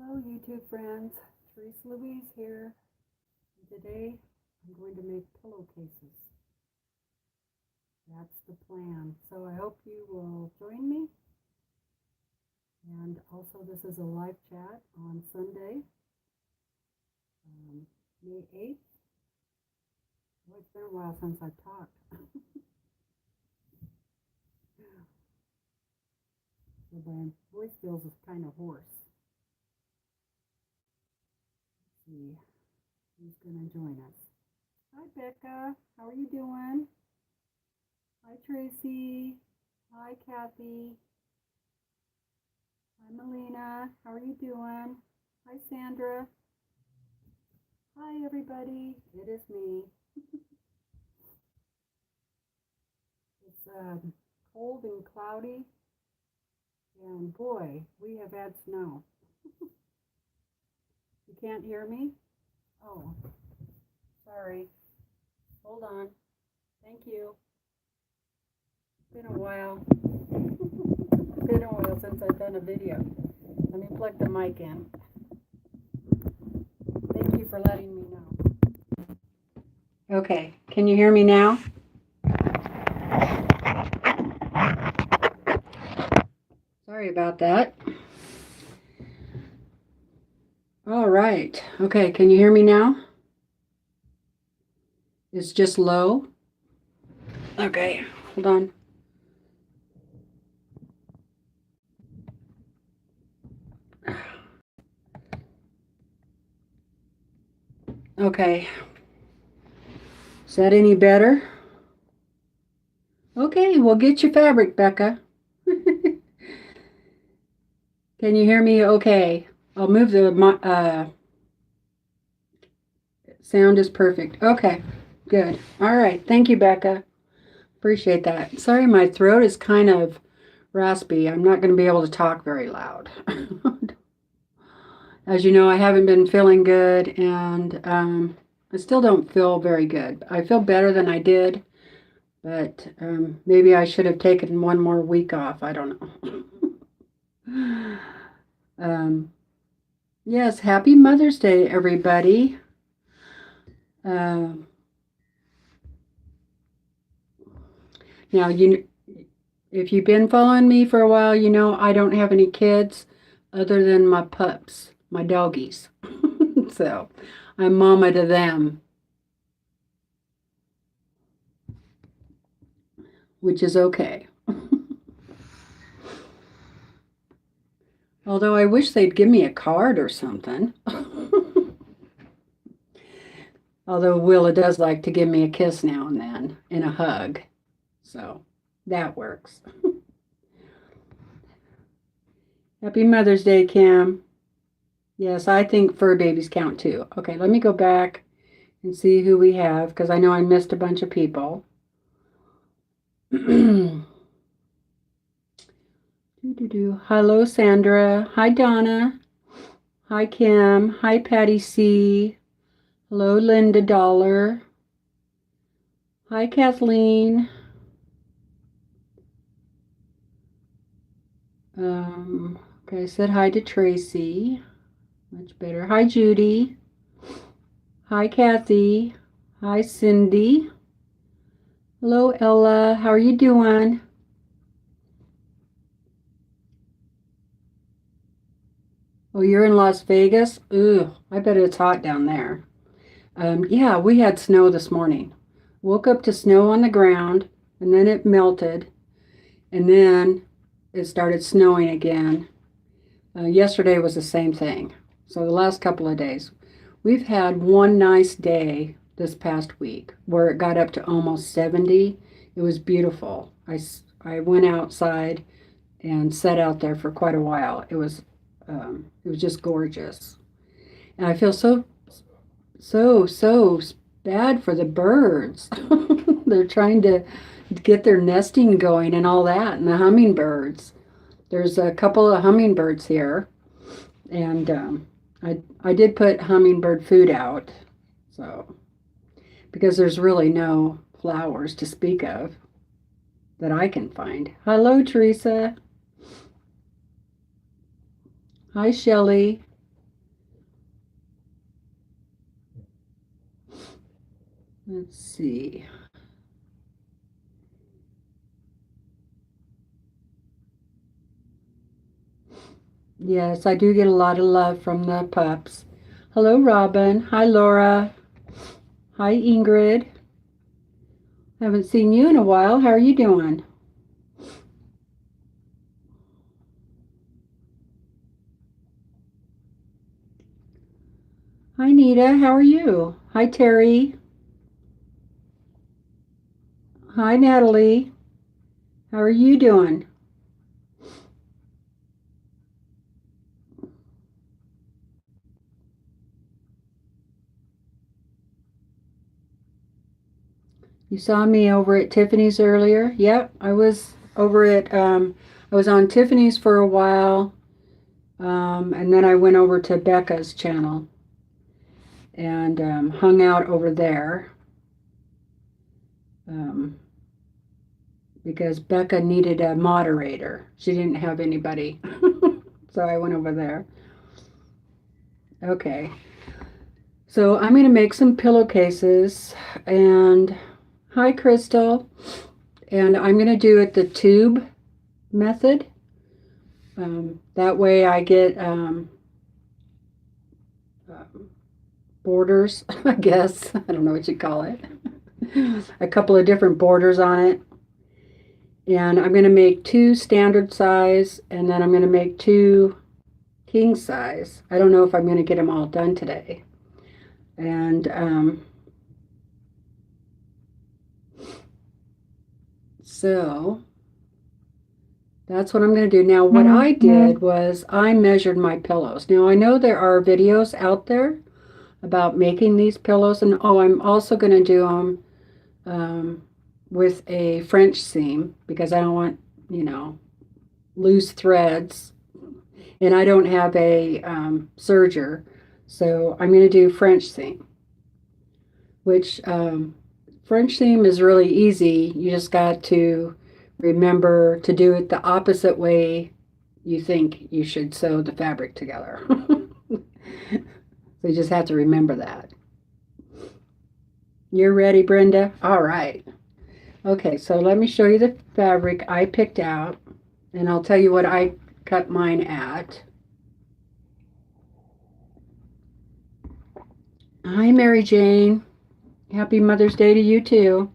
Hello YouTube friends, TeresaLouise here. And today I'm going to make pillowcases. That's the plan. So I hope you will join me. And also this is a live chat on Sunday, May 8th. Well, it's been a while since I've talked. So my voice feels kind of hoarse. See who's going to join us. Hi Becca, how are you doing? Hi Tracy. Hi Kathy. Hi Melina, how are you doing? Hi Sandra. Hi everybody, it is me. It's cold and cloudy, and boy, we have had snow. You can't hear me? Oh, sorry. Hold on. Thank you. It's been a while. It's been a while since I've done a video. Let me plug the mic in. Thank you for letting me know. Okay, can you hear me now? Sorry about that. All right. Okay, can you hear me now? It's just low. Okay, hold on. Okay. Is that any better? Okay, well, get your fabric, Becca. Can you hear me okay? I'll move the sound is perfect. Okay, good. All right. Thank you, Becca. Appreciate that. Sorry, my throat is kind of raspy. I'm not going to be able to talk very loud. As you know, I haven't been feeling good, and I still don't feel very good. I feel better than I did, but maybe I should have taken one more week off. I don't know. Yes, happy Mother's Day, everybody. Now, if you've been following me for a while, you know I don't have any kids other than my pups, my doggies. So I'm mama to them, which is okay. Although I wish they'd give me a card or something. Although Willa does like to give me a kiss now and then and a hug. So that works. Happy Mother's Day, Kim. Yes, I think fur babies count too. Okay, let me go back and see who we have, because I know I missed a bunch of people. Hello, Sandra. Hi, Donna. Hi, Kim. Hi, Patty C. Hello, Linda Dollar. Hi, Kathleen. Okay, I said hi to Tracy. Much better. Hi, Judy. Hi, Kathy. Hi, Cindy. Hello, Ella. How are you doing? Oh, you're in Las Vegas? Ooh, I bet it's hot down there. Yeah, we had snow this morning. Woke up to snow on the ground, and then it melted, and then it started snowing again. Yesterday was the same thing. So the last couple of days. We've had one nice day this past week where it got up to almost 70. It was beautiful. I went outside and sat out there for quite a while. It was just gorgeous. And I feel so bad for the birds. They're trying to get their nesting going and all that, and the hummingbirds. There's a couple of hummingbirds here, and I did put hummingbird food out, so because there's really no flowers to speak of that I can find. Hello, Teresa. Hi, Shelley. Let's see. Yes, I do get a lot of love from the pups. Hello, Robin. Hi, Laura. Hi, Ingrid. Haven't seen you in a while. How are you doing? Hi, Nita. How are you? Hi, Terry. Hi, Natalie. How are you doing? You saw me over at Tiffany's earlier? Yep, I was over at, I was on Tiffany's for a while, and then I went over to Becca's channel and hung out over there because Becca needed a moderator. She didn't have anybody, so I went over there. Okay, so I'm going to make some pillowcases, and hi, Crystal. And I'm going to do it the tube method. That way I get borders, I guess. I don't know what you call it. A couple of different borders on it. And I'm going to make 2 standard size, and then I'm going to make 2 king size. I don't know if I'm going to get them all done today. And so that's what I'm going to do. Now, what I did was I measured my pillows. Now, I know there are videos out there about making these pillows, and oh, I'm also going to do them with a French seam because I don't want, loose threads, and I don't have a serger, so I'm going to do French seam, which French seam is really easy. You just got to remember to do it the opposite way you think you should sew the fabric together. So you just have to remember that. You're ready, Brenda? All right. Okay, so let me show you the fabric I picked out, and I'll tell you what I cut mine at. Hi, Mary Jane. Happy Mother's Day to you, too.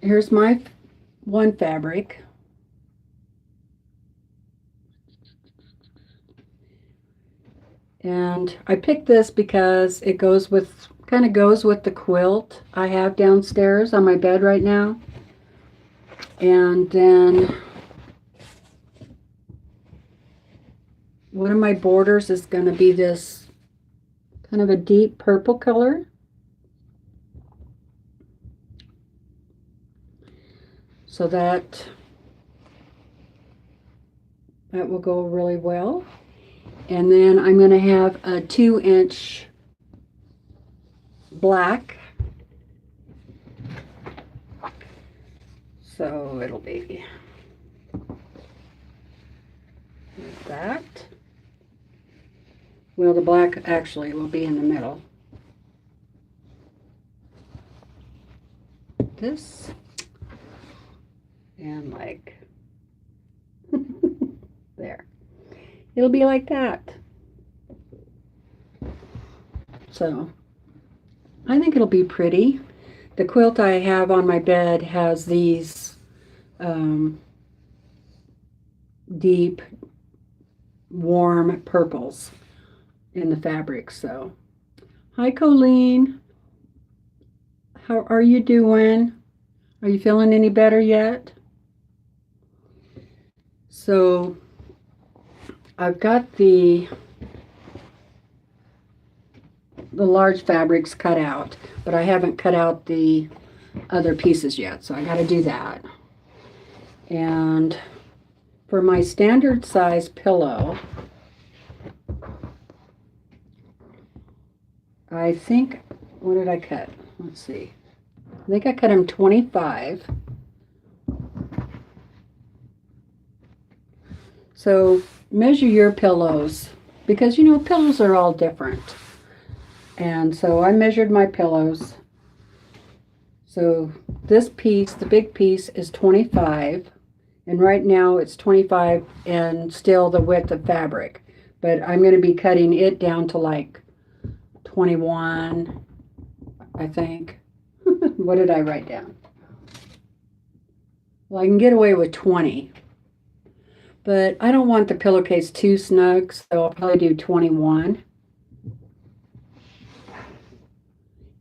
Here's my one fabric. And I picked this because it kind of goes with the quilt I have downstairs on my bed right now. And then one of my borders is going to be this kind of a deep purple color. So that will go really well. And then I'm going to have a 2-inch black. So it'll be like that. Well, the black actually will be in the middle. This. And like there. It'll be like that. So I think it'll be pretty. The quilt I have on my bed has these deep, warm purples in the fabric. So, hi, Colleen. How are you doing? Are you feeling any better yet? So, I've got the large fabrics cut out, but I haven't cut out the other pieces yet, so I got to do that. And for my standard size pillow, I think, what did I cut? Let's see. I think I cut them 25. So measure your pillows, because pillows are all different. And so I measured my pillows. So this piece, the big piece, is 25. And right now it's 25 and still the width of fabric. But I'm going to be cutting it down to like 21, I think. What did I write down? Well, I can get away with 20. But I don't want the pillowcase too snug, so I'll probably do 21.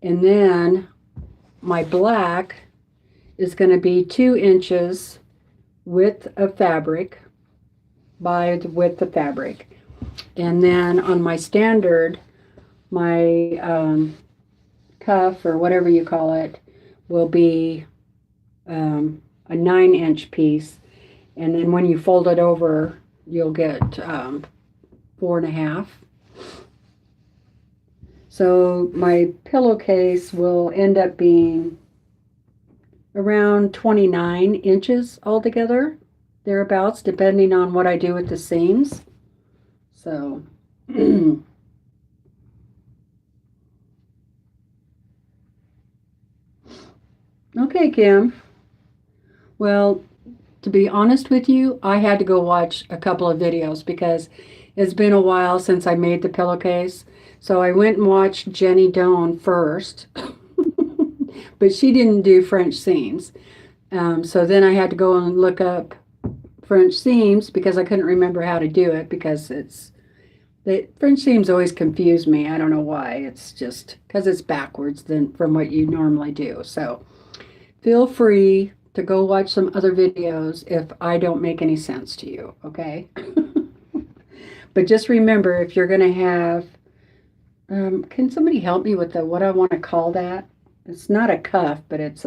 And then my black is going to be 2 inches width of fabric by the width of fabric. And then on my standard, my cuff, or whatever you call it, will be a 9-inch piece. And then when you fold it over, you'll get 4.5. So my pillowcase will end up being around 29 inches altogether, thereabouts, depending on what I do with the seams. So okay, Kim. Well, to be honest with you, I had to go watch a couple of videos because it's been a while since I made the pillowcase. So I went and watched Jenny Doan first, but she didn't do French seams. So then I had to go and look up French seams because I couldn't remember how to do it, because French seams always confuse me. I don't know why. It's just because it's backwards than from what you normally do. So feel free to go watch some other videos if I don't make any sense to you, okay? But just remember, if you're going to have, can somebody help me with what I want to call that? It's not a cuff, but it's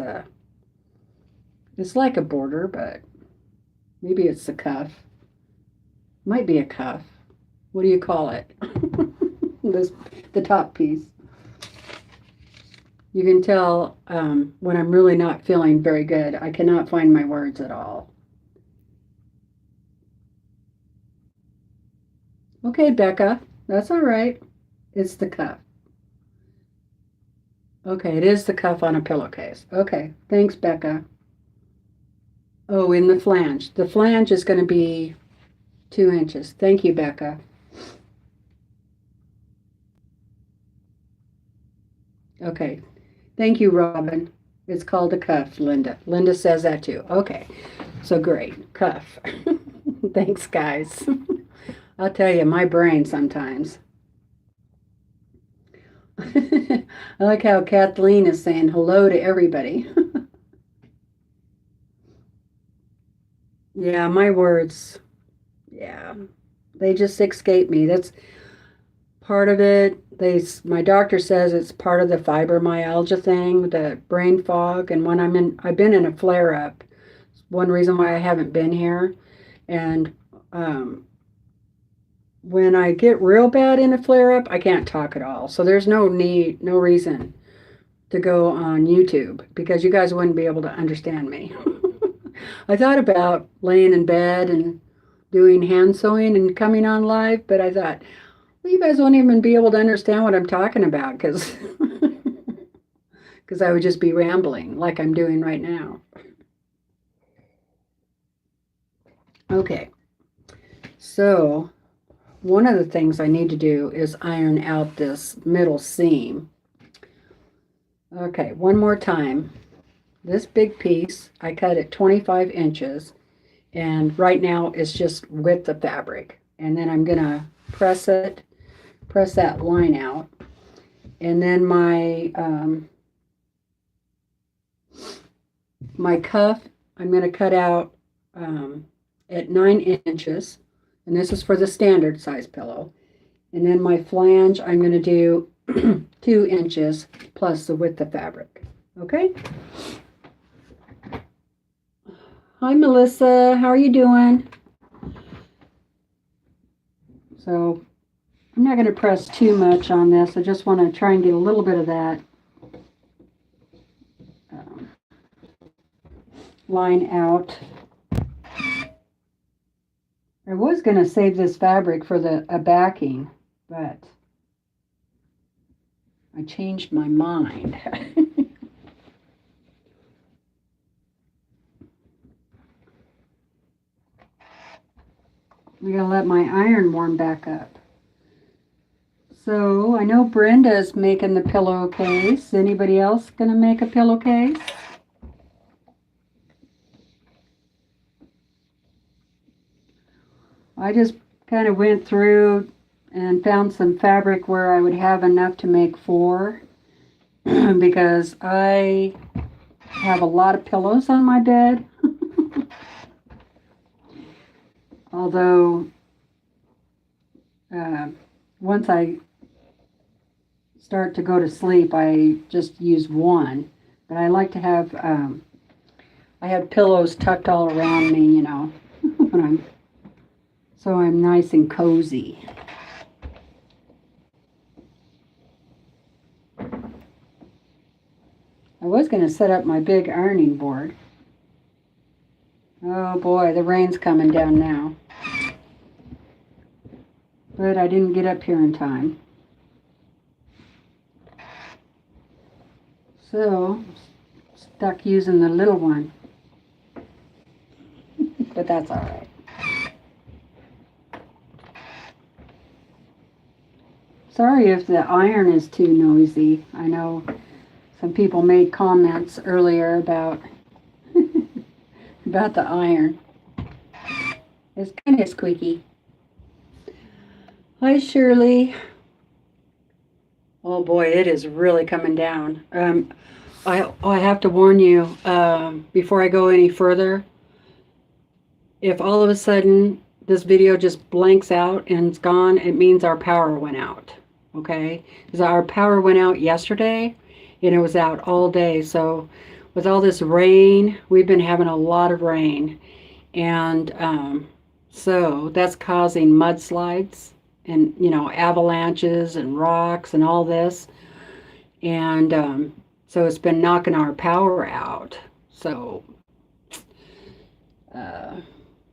like a border, but maybe it's a cuff. Might be a cuff. What do you call it? The top piece. You can tell when I'm really not feeling very good. I cannot find my words at all. Okay, Becca, that's all right. It's the cuff. Okay, it is the cuff on a pillowcase. Okay, thanks, Becca. Oh, in the flange. The flange is going to be 2 inches. Thank you, Becca. Okay, thank you, Robin. It's called a cuff, Linda. Linda says that too. Okay, so great. Cuff. Thanks, guys. I'll tell you, my brain sometimes. I like how Kathleen is saying hello to everybody. Yeah, my words, yeah, they just escape me. That's part of it. My doctor says it's part of the fibromyalgia thing, the brain fog. And when I've been in a flare up. One reason why I haven't been here. And when I get real bad in a flare up, I can't talk at all. So there's no reason to go on YouTube, because you guys wouldn't be able to understand me. I thought about laying in bed and doing hand sewing and coming on live, but I thought, well, you guys won't even be able to understand what I'm talking about, because I would just be rambling like I'm doing right now. Okay, so one of the things I need to do is iron out this middle seam. Okay, one more time. This big piece, I cut it 25 inches, and right now it's just width of fabric. And then I'm going to press that line out. And then my cuff, I'm going to cut out at 9 inches. And this is for the standard size pillow. And then my flange, I'm going to do 2 inches plus the width of fabric. Okay? Hi, Melissa. How are you doing? So I'm not going to press too much on this. I just want to try and get a little bit of that line out. I was going to save this fabric for a backing, but I changed my mind. I'm gonna let my iron warm back up. So I know Brenda's making the pillowcase. Anybody else gonna make a pillowcase? I just kind of went through and found some fabric where I would have enough to make 4 because I have a lot of pillows on my bed. Although once I start to go to sleep, I just use 1. But I like to have I have pillows tucked all around me, you know, when so I'm nice and cozy. I was going to set up my big ironing board. Oh boy, the rain's coming down now. But I didn't get up here in time. So, stuck using the little one. But that's all right. Sorry if the iron is too noisy. I know some people made comments earlier about about the iron. It's kind of squeaky. Hi, Shirley. Oh boy, it is really coming down. I have to warn you before I go any further. If all of a sudden this video just blanks out and it's gone, it means our power went out. Okay? Because our power went out yesterday and it was out all day. So with all this rain, we've been having a lot of rain. And so that's causing mudslides and, you know, avalanches and rocks and all this. And so it's been knocking our power out. So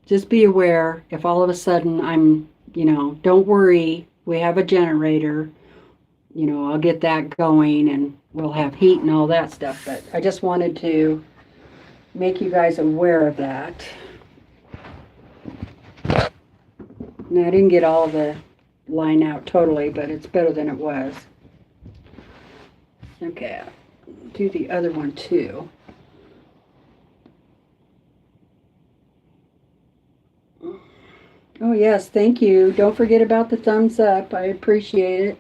just be aware if all of a sudden I'm, you know, don't worry, we have a generator. You know, I'll get that going and we'll have heat and all that stuff. But I just wanted to make you guys aware of that. Now, I didn't get all the line out totally, but it's better than it was. Okay, I'll do the other one too. Oh yes, thank you. Don't forget about the thumbs up. I appreciate it.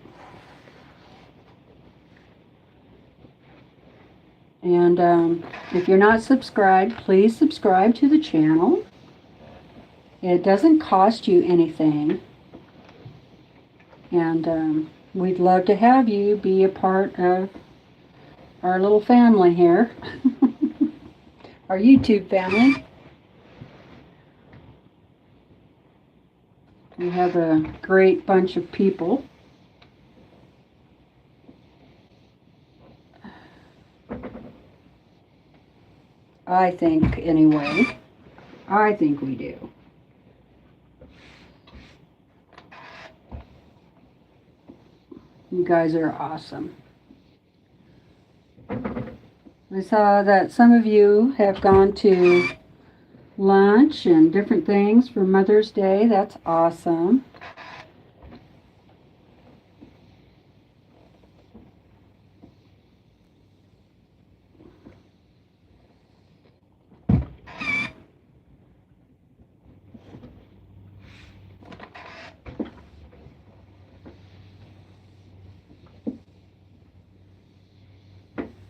And if you're not subscribed, please subscribe to the channel. It doesn't cost you anything. And we'd love to have you be a part of our little family here. Our YouTube family. We have a great bunch of people. I think, anyway. I think we do. You guys are awesome. I saw that some of you have gone to lunch and different things for Mother's Day. That's awesome.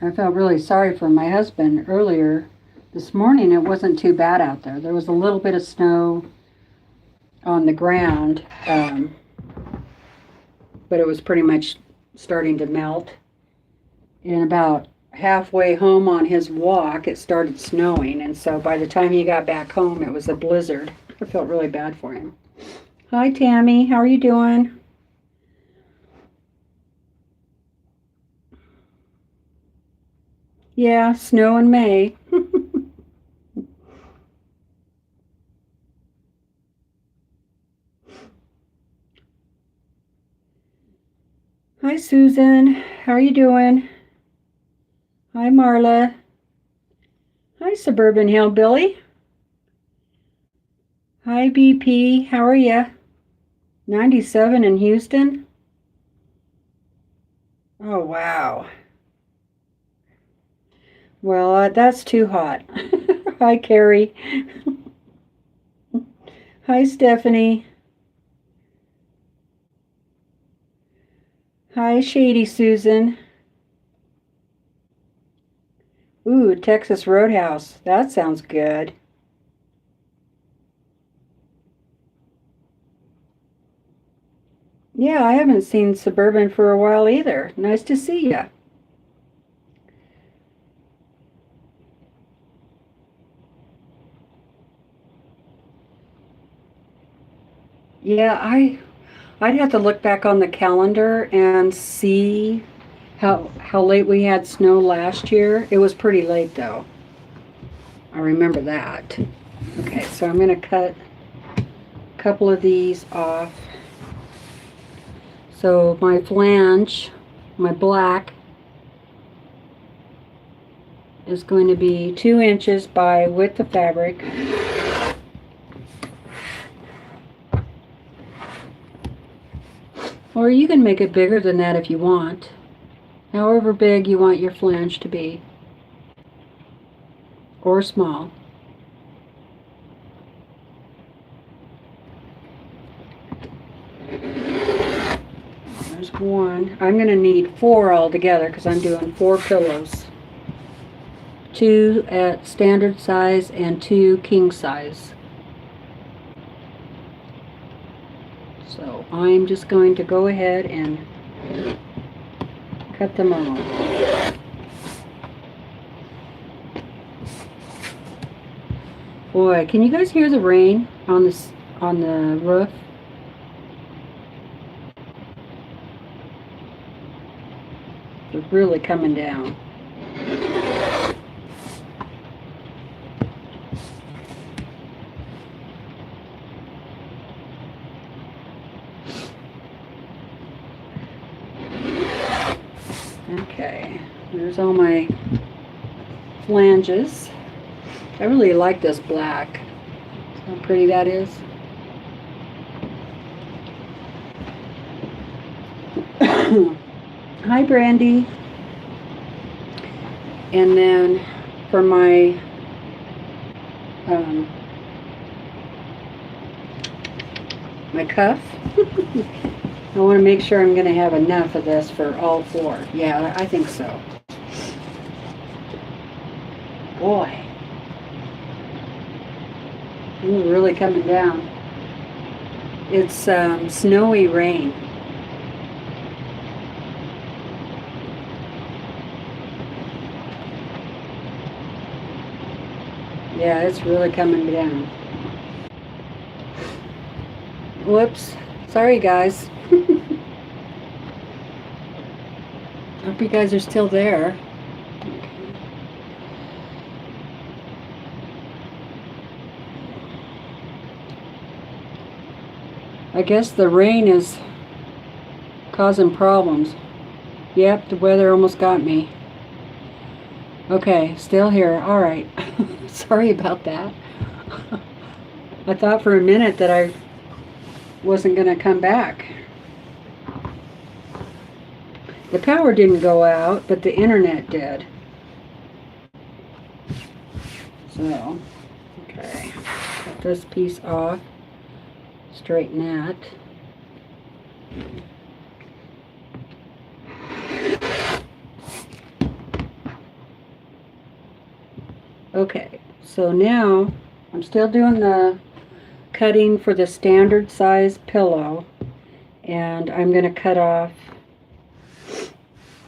I felt really sorry for my husband earlier. This morning it wasn't too bad out there. There was a little bit of snow on the ground, but it was pretty much starting to melt. And about halfway home on his walk, it started snowing. And so by the time he got back home, it was a blizzard. I felt really bad for him. Hi, Tammy. How are you doing? Yeah, snow in May. Hi, Susan. How are you doing? Hi, Marla. Hi, Suburban Hillbilly. Hi, BP. How are you? 97 in Houston? Oh, wow. Well, that's too hot. Hi, Carrie. Hi, Stephanie. Hi, Shady Susan. Ooh, Texas Roadhouse. That sounds good. Yeah, I haven't seen Suburban for a while either. Nice to see you. Yeah, I'd have to look back on the calendar and see how late we had snow last year. It was pretty late though. I remember that. Okay, so I'm going to cut a couple of these off. So my flange, my black, is going to be 2 inches by width of fabric. Or you can make it bigger than that if you want. However big you want your flange to be. Or small. There's one. I'm going to need 4 altogether because I'm doing 4 pillows. 2 at standard size and 2 king size. So I'm just going to go ahead and cut them all. Boy, can you guys hear the rain on the roof? It's really coming down. Okay, there's all my flanges. I really like this black. How pretty that is. Hi, Brandy. And then for my my cuff, I want to make sure I'm going to have enough of this for all 4. Yeah, I think so. Boy. Ooh, really coming down. It's snowy rain. Yeah, it's really coming down. Whoops. Sorry, guys. Hope you guys are still there. I guess the rain is causing problems. Yep, the weather almost got me. Okay, still here. All right. Sorry about that. I thought for a minute that I wasn't going to come back. The power didn't go out, but the internet did. So, okay. Cut this piece off. Straighten that. Okay, so now I'm still doing the cutting for the standard size pillow, and I'm going to cut off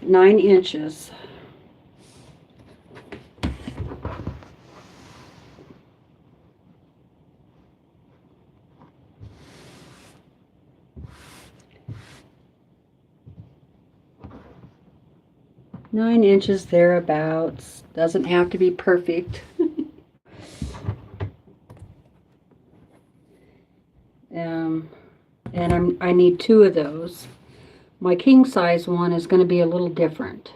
9 inches. Nine inches thereabouts. Doesn't have to be perfect. And I need 2 of those. my king size one is going to be a little different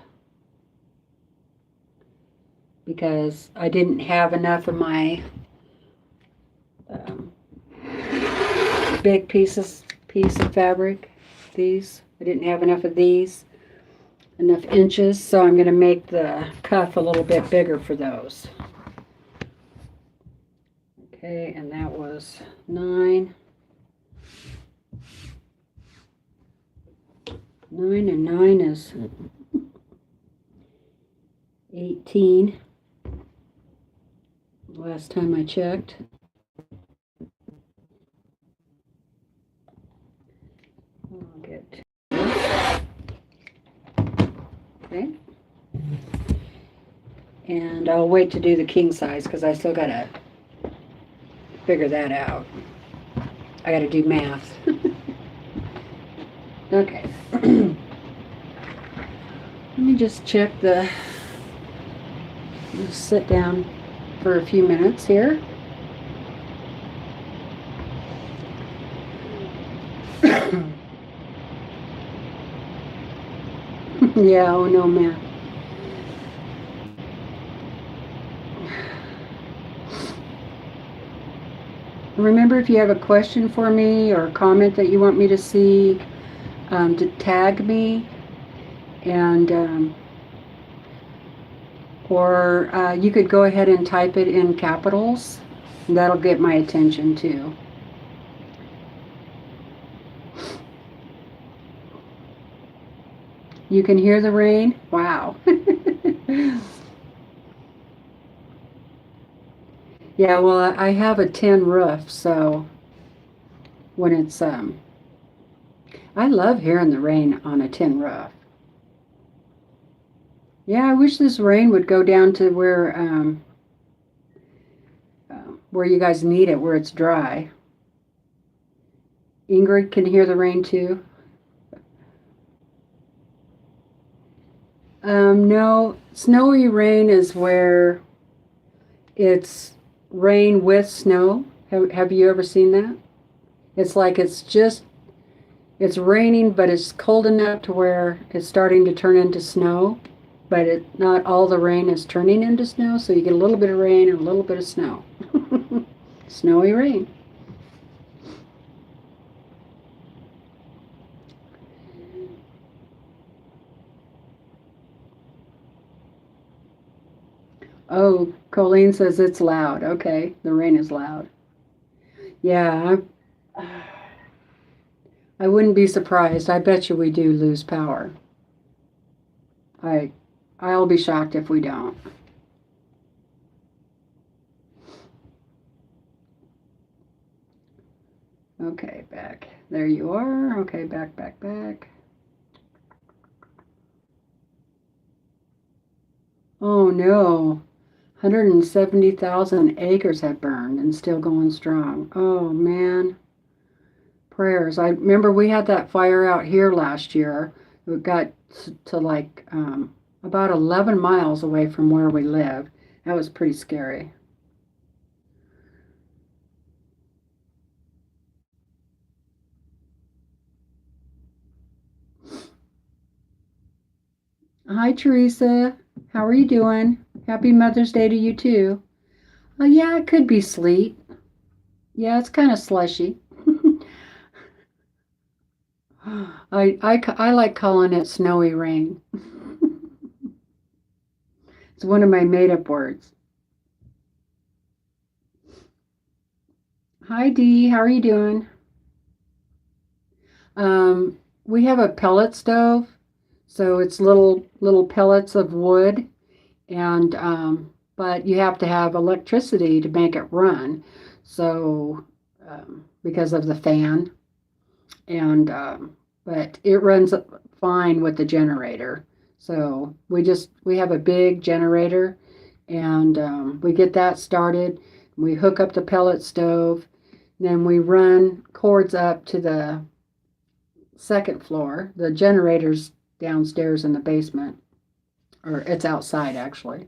because I didn't have enough of my big piece of fabric. These, I didn't have enough of these, enough inches, so I'm going to make the cuff a little bit bigger for those. Okay, and that was 9. 9 and 9 is 18. Last time I checked. I'll get okay. And I'll wait to do the king size because I still gotta figure that out. I gotta do math. Okay. Let me just check the. Just sit down for a few minutes here. Yeah, oh no, man. Remember, if you have a question for me or a comment that you want me to see, to tag me, and or you could go ahead and type it in capitals. And that'll get my attention too. You can hear the rain? Wow. Yeah, well, I have a tin roof, so when it's I love hearing the rain on a tin roof. Yeah, I wish this rain would go down to where you guys need it, where it's dry. Ingrid can hear the rain too. No, snowy rain is where it's rain with snow. Have you ever seen that? It's like it's raining, but it's cold enough to where it's starting to turn into snow, but not all the rain is turning into snow, so you get a little bit of rain and a little bit of snow. Snowy rain. Oh, Colleen says it's loud. Okay, the rain is loud. Yeah, I wouldn't be surprised. I bet you we do lose power. I'll be shocked if we don't. Okay, back. There you are. Okay, back, back, back. Oh no. 170,000 acres have burned and still going strong. Oh man. Prayers. I remember we had that fire out here last year. It got to like about 11 miles away from where we live. That was pretty scary. Hi, Teresa. How are you doing? Happy Mother's Day to you too. Oh, yeah, it could be sleet. Yeah, it's kind of slushy. I like calling it snowy rain. It's one of my made-up words. Hi, Dee. How are you doing? We have a pellet stove, so it's little pellets of wood, and but you have to have electricity to make it run. So because of the fan, and but it runs fine with the generator. So we have a big generator, and we get that started. We hook up the pellet stove, then we run cords up to the second floor. The generator's downstairs in the basement, or it's outside actually.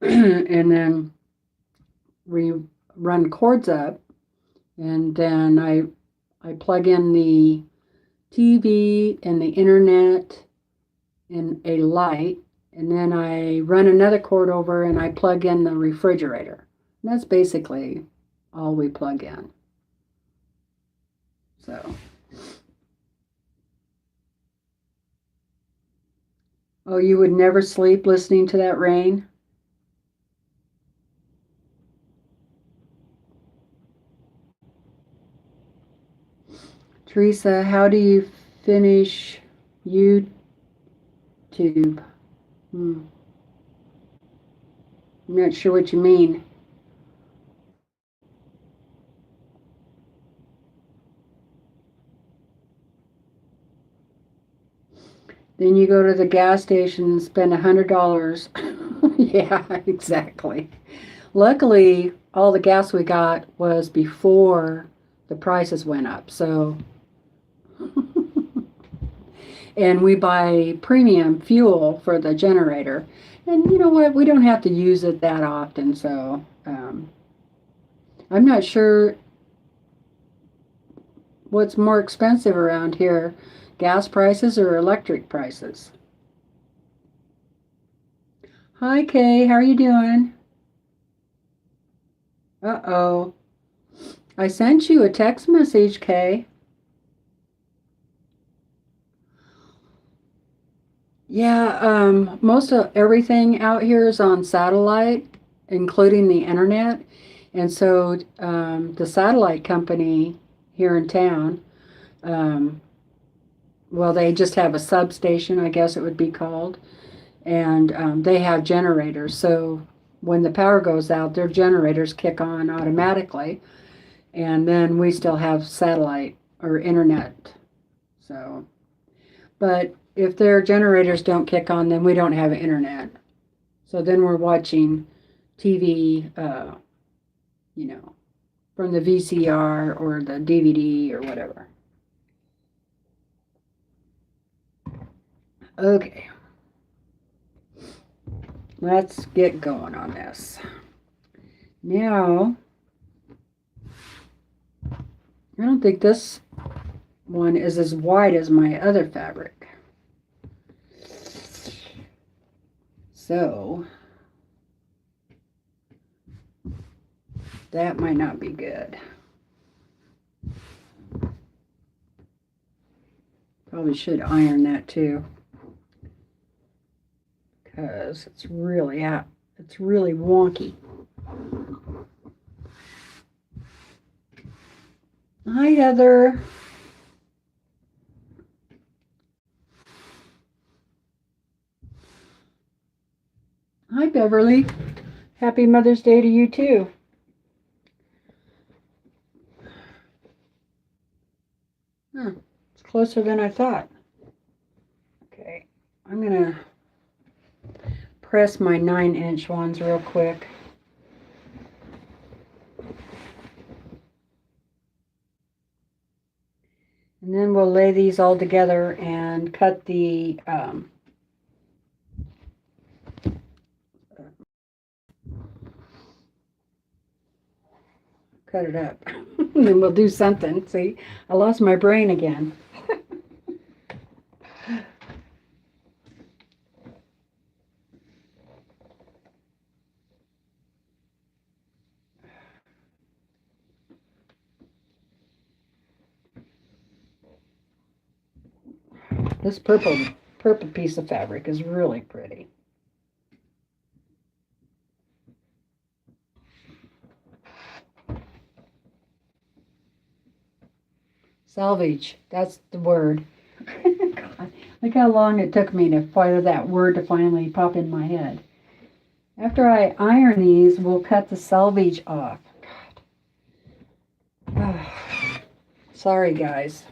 And then we run cords up, and then I plug in the TV and the internet and a light, and then I run another cord over and I plug in the refrigerator. And that's basically all we plug in. So, oh, you would never sleep listening to that rain? Teresa, how do you finish YouTube? I'm not sure what you mean. Then you go to the gas station and spend $100. Yeah, exactly. Luckily, all the gas we got was before the prices went up. So, and we buy premium fuel for the generator. And you know what? We don't have to use it that often. So, I'm not sure what's more expensive around here, gas prices or electric prices. Hi, Kay. How are you doing? Uh-oh. I sent you a text message, Kay. Yeah, most of everything out here is on satellite, including the internet. And so the satellite company here in town, um, well, they just have a substation, I guess it would be called, and they have generators. So when the power goes out, their generators kick on automatically, and then we still have satellite or internet. So, but if their generators don't kick on, then we don't have internet. So then we're watching TV, you know, from the VCR or the DVD or whatever. Okay, let's get going on this. Now, I don't think this one is as wide as my other fabric. So, that might not be good. Probably should iron that too, because it's really wonky. Hi, Heather. Hi, Beverly. Happy Mother's Day to you too. Huh, it's closer than I thought. Okay, I'm gonna press my 9-inch ones real quick. And then we'll lay these all together and cut the cut it up. And then we'll do something. See, I lost my brain again. This purple piece of fabric is really pretty. Salvage, that's the word. God, look how long it took me for that word to finally pop in my head. After I iron these, we'll cut the salvage off. God. Sorry, guys.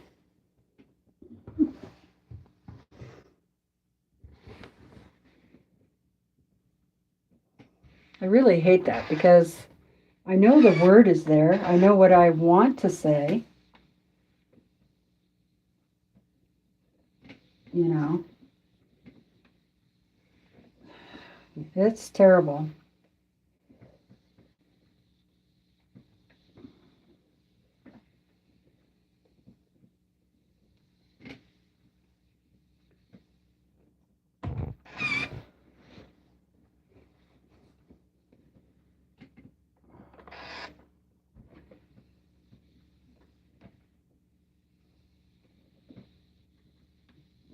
I really hate that because I know the word is there. I know what I want to say. You know, it's terrible.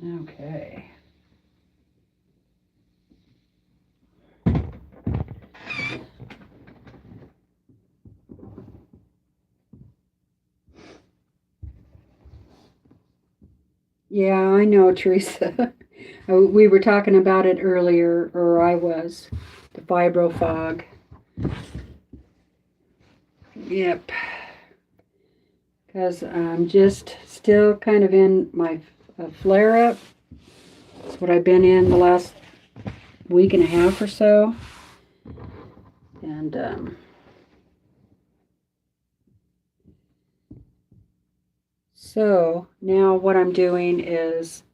Okay. Yeah, I know, Teresa. We were talking about it earlier, or I was. The fibro fog. Yep. Because I'm just still kind of in my flare-up. That's what I've been in the last week and a half or so. And so now what I'm doing is,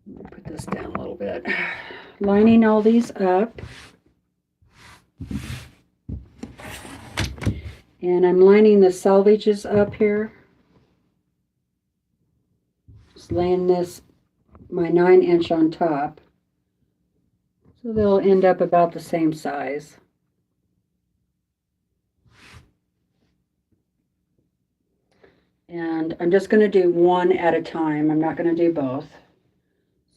let me put this down a little bit, lining all these up. And I'm lining the selvages up here. Just laying this, my 9" on top. So they'll end up about the same size. And I'm just going to do one at a time. I'm not going to do both.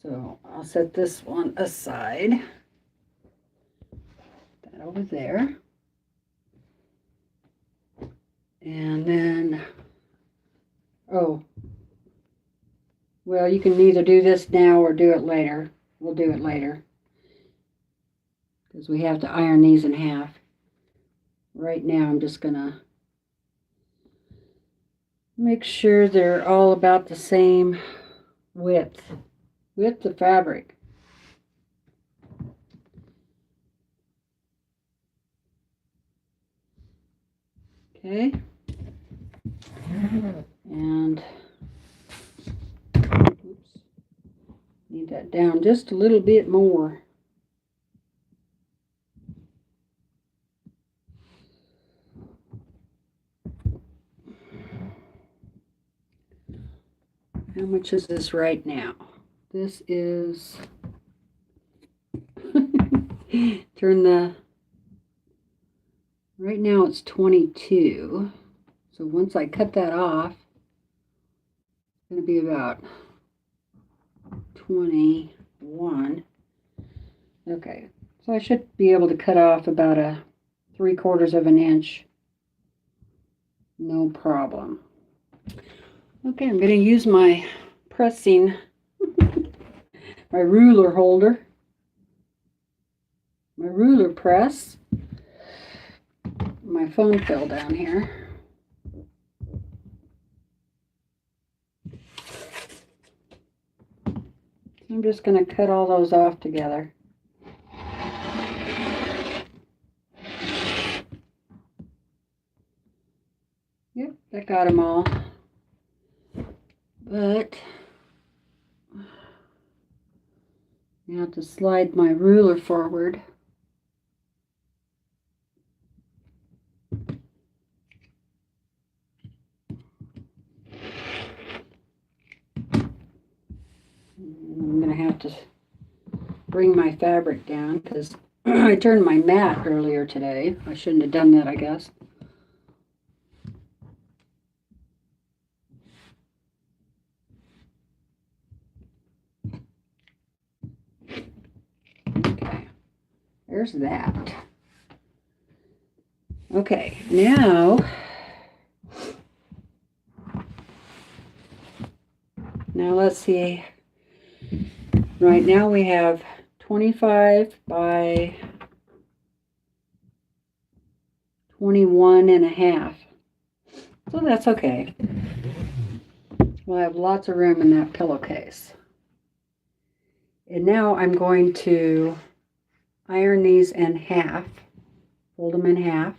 So I'll set this one aside. Put that over there. And then, oh, well, you can either do this now or do it later. We'll do it later, because we have to iron these in half. Right now, I'm just gonna make sure they're all about the same width of fabric. Okay. And oops, need that down just a little bit more. How much is this right now? This is turn the, right now it's 22. So once I cut that off, it's going to be about 21. Okay, so I should be able to cut off about a 3/4 of an inch. No problem. Okay, I'm going to use my pressing, my ruler holder, my ruler press. My phone fell down here. I'm just going to cut all those off together. Yep, that got them all. But I have to slide my ruler forward. I'm going to have to bring my fabric down because I turned my mat earlier today. I shouldn't have done that, I guess. Okay, there's that. Okay, now let's see. Right now we have 25 by 21.5. So that's okay. We'll have lots of room in that pillowcase. And now I'm going to iron these in half. Fold them in half.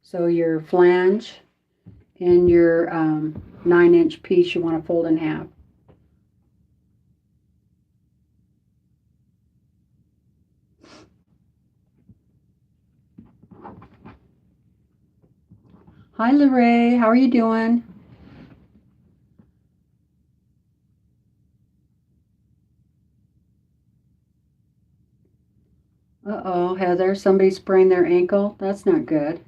So your flange and your 9" piece you want to fold in half. Hi, Lorraine. How are you doing? Uh-oh, Heather, somebody sprained their ankle? That's not good.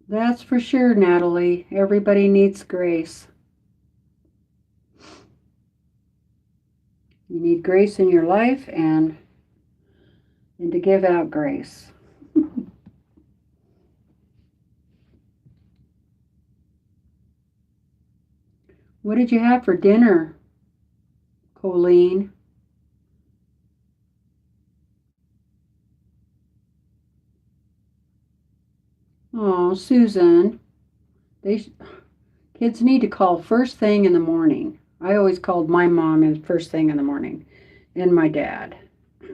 That's for sure, Natalie. Everybody needs grace. You need grace in your life and to give out grace. What did you have for dinner, Colleen? Oh, Susan. Kids need to call first thing in the morning. I always called my mom first thing in the morning, and my dad.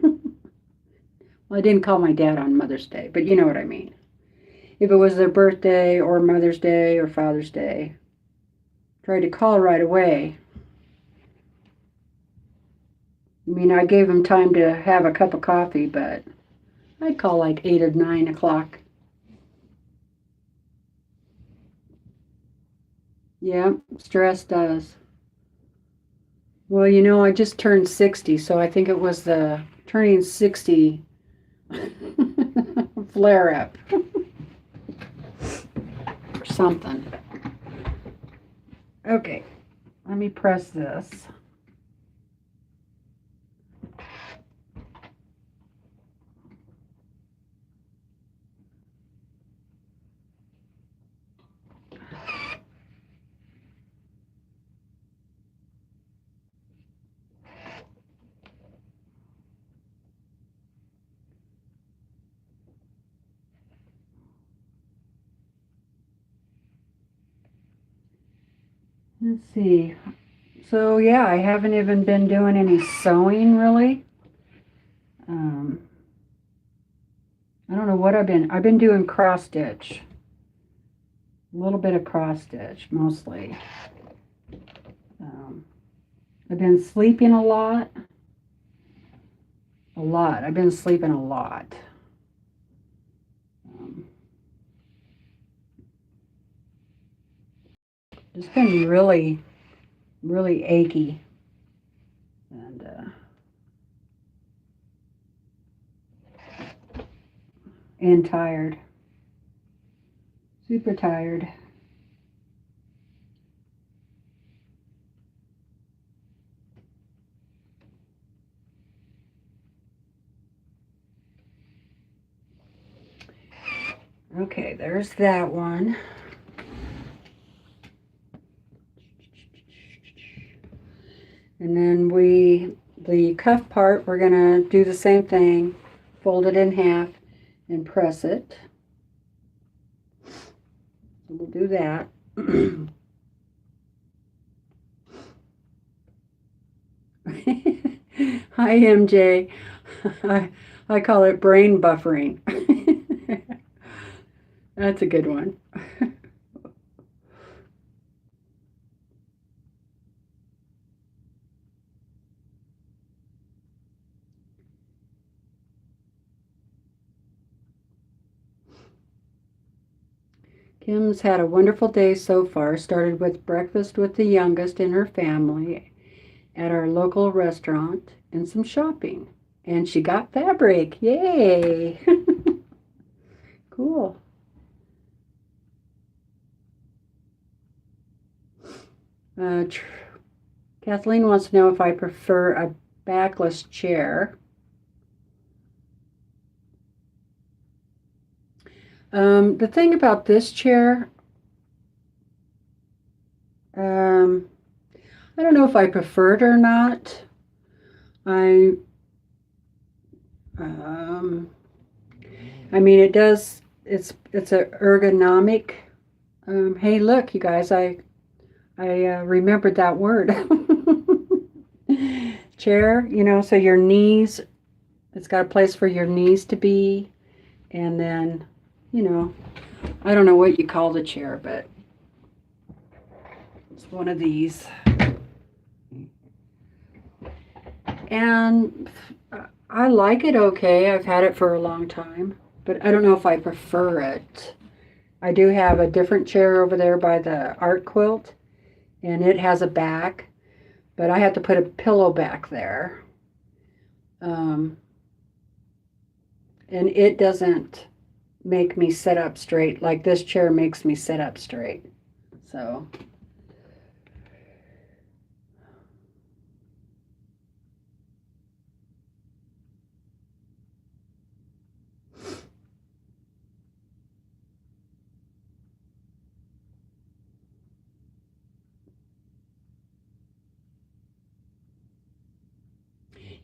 Well, I didn't call my dad on Mother's Day, but you know what I mean. If it was their birthday or Mother's Day or Father's Day, tried to call right away. I mean, I gave them time to have a cup of coffee, but I'd call like 8 or 9 o'clock. Yeah, stress does. Well, you know, I just turned 60, so I think it was the turning 60 flare up or something. Okay, let me press this. Let's see. So yeah, I haven't even been doing any sewing really. I don't know what I've been doing cross stitch. A little bit of cross stitch mostly. I've been sleeping a lot. I've been sleeping a lot. Just been really, really achy and tired. Super tired. Okay, there's that one. And then the cuff part, we're gonna do the same thing. Fold it in half and press it. So we'll do that. Hi, MJ. I call it brain buffering. That's a good one. Kim's had a wonderful day so far. Started with breakfast with the youngest in her family at our local restaurant and some shopping. And she got fabric. Yay! Cool. Kathleen wants to know if I prefer a backless chair. The thing about this chair, I don't know if I prefer it or not. I mean, it does. It's a ergonomic. Hey, look, you guys, I remembered that word. Chair, you know, so your knees. It's got a place for your knees to be, and then, you know, I don't know what you call the chair, but it's one of these. And I like it okay. I've had it for a long time, but I don't know if I prefer it. I do have a different chair over there by the art quilt, and it has a back, but I have to put a pillow back there. And it doesn't make me sit up straight. Like this chair makes me sit up straight. So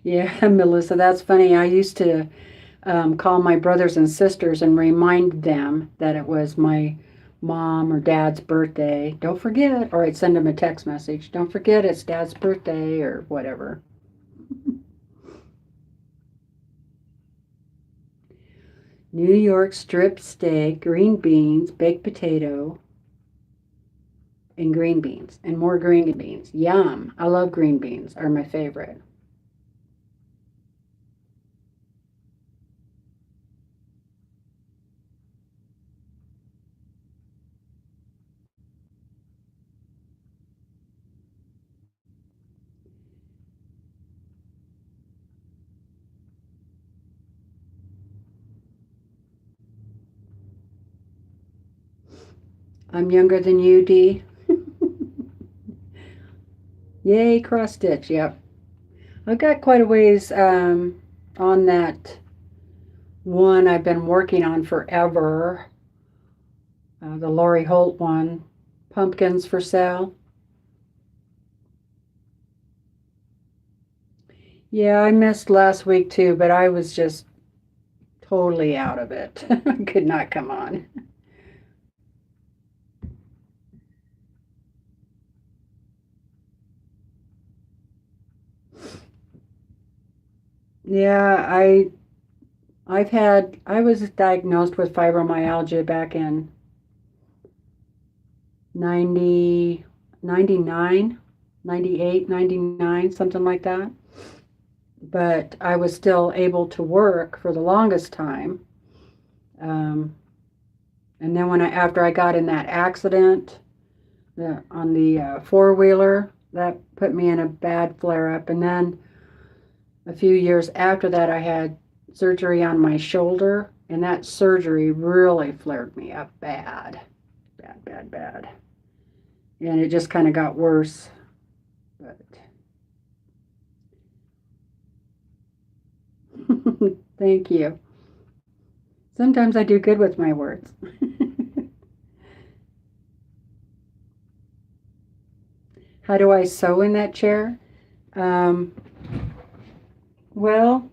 yeah, Melissa, that's funny. I used to call my brothers and sisters and remind them that it was my mom or dad's birthday. Don't forget, or I'd send them a text message. Don't forget it's dad's birthday or whatever. New York strip steak, green beans, baked potato, and green beans, and more green beans. Yum. I love green beans, are my favorite. I'm younger than you, Dee. Yay, cross stitch. Yep. I've got quite a ways on that one I've been working on forever. The Lori Holt one, Pumpkins for Sale. Yeah, I missed last week too, but I was just totally out of it. I could not come on. Yeah, I was diagnosed with fibromyalgia back in 90, 99, 98, 99, something like that. But I was still able to work for the longest time. Um, and then after I got in that accident on the four-wheeler, that put me in a bad flare-up. And then a few years after that, I had surgery on my shoulder, and that surgery really flared me up bad, bad, bad, bad. And it just kind of got worse. But thank you. Sometimes I do good with my words. How do I sew in that chair? Um, well,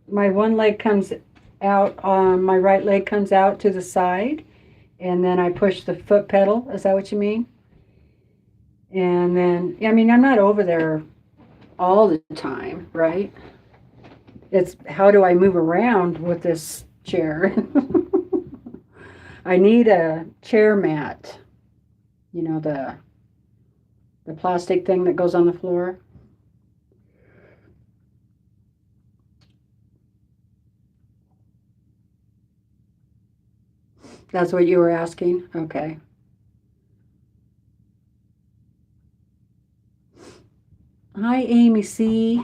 my one leg comes out, my right leg comes out to the side, and then I push the foot pedal. Is that what you mean? And then, I mean, I'm not over there all the time, right? It's how do I move around with this chair? I need a chair mat, you know, the plastic thing that goes on the floor. That's what you were asking? Okay. Hi, Amy C.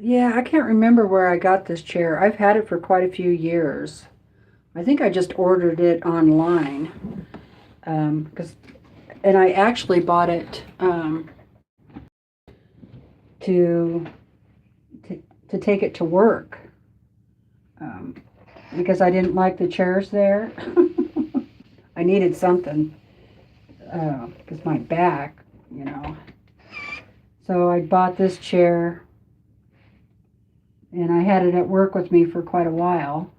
Yeah, I can't remember where I got this chair. I've had it for quite a few years. I think I just ordered it online. 'Cause and I actually bought it to, to to take it to work um, because I didn't like the chairs there. I needed something because my back, you know. So I bought this chair and I had it at work with me for quite a while.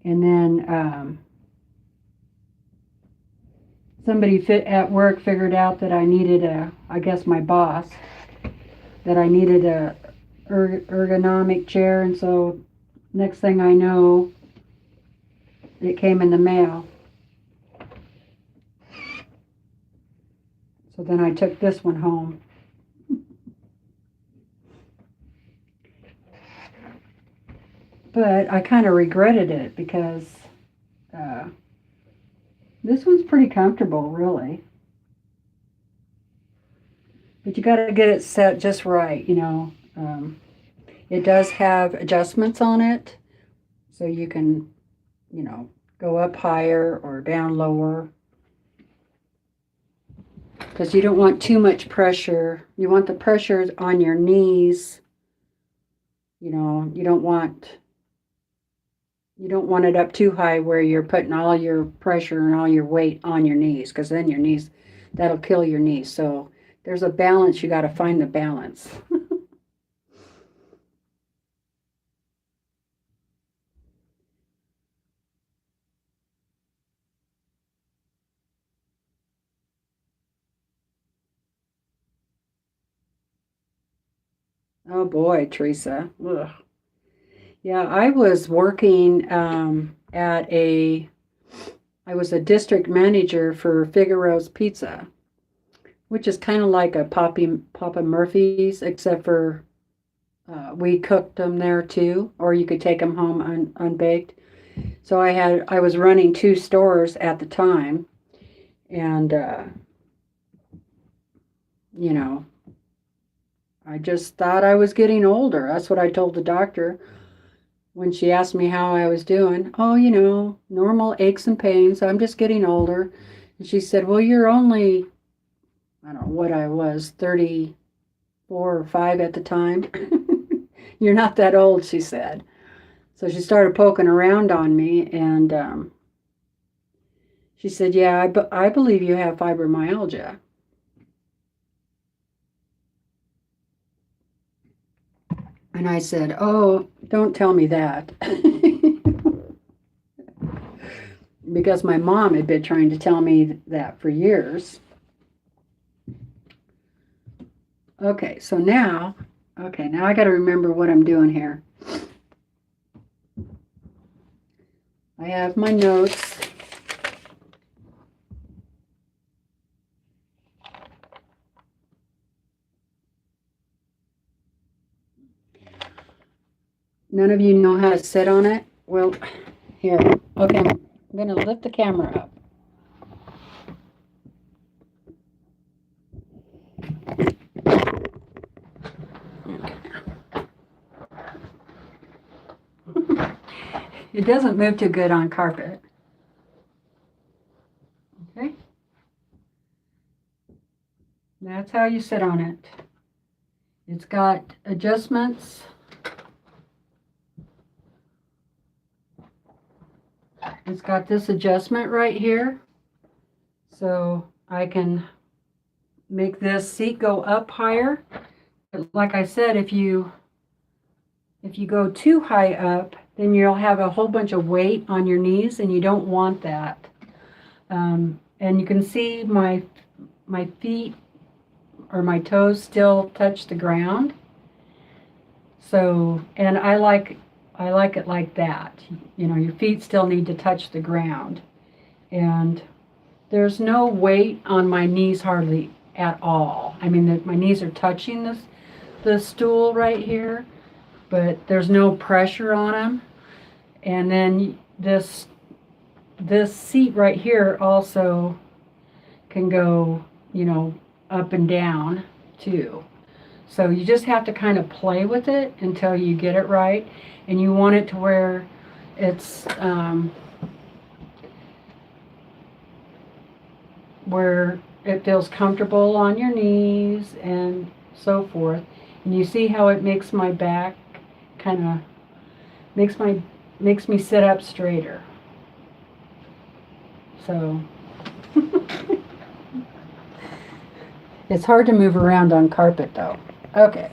And then somebody at work figured out that I needed I guess my boss, that I needed a ergonomic chair. And so next thing I know, it came in the mail. So then I took this one home. But I kind of regretted it because uh, this one's pretty comfortable, really. But you got to get it set just right, you know. It does have adjustments on it, so you can, you know, go up higher or down lower. Because you don't want too much pressure. You want the pressure on your knees. You know, you don't want it up too high where you're putting all your pressure and all your weight on your knees, because then your knees, that'll kill your knees. So there's a balance. You got to find the balance. Oh boy, Teresa. Ugh. Yeah, I was working I was a district manager for Figaro's Pizza, which is kind of like a Papa Murphy's, except for we cooked them there too, or you could take them home unbaked. So I was running 2 stores at the time, and you know, I just thought I was getting older. That's what I told the doctor when she asked me how I was doing. Oh, you know, normal aches and pains. I'm just getting older. And she said, well, you're only, I don't know what I was, 34 or 5 at the time. You're not that old, she said. So she started poking around on me, and she said, yeah, I believe you have fibromyalgia. And I said, oh, don't tell me that. Because my mom had been trying to tell me that for years. Okay, so now I got to remember what I'm doing here. I have my notes. None of you know how to sit on it? Well, here. Okay, I'm going to lift the camera up. It doesn't move too good on carpet. Okay. That's how you sit on it. It's got adjustments. It's got this adjustment right here. So I can make this seat go up higher. But like I said, if you go too high up, then you'll have a whole bunch of weight on your knees, and you don't want that. And you can see my feet or my toes still touch the ground. So, and I like it like that. You know, your feet still need to touch the ground. And there's no weight on my knees hardly at all. I mean, my knees are touching the stool right here, but there's no pressure on them. And then this seat right here also can go, you know, up and down too. So you just have to kind of play with it until you get it right. And you want it to where it's where it feels comfortable on your knees and so forth. And you see how it makes my back kind of makes me sit up straighter. So it's hard to move around on carpet though. Okay.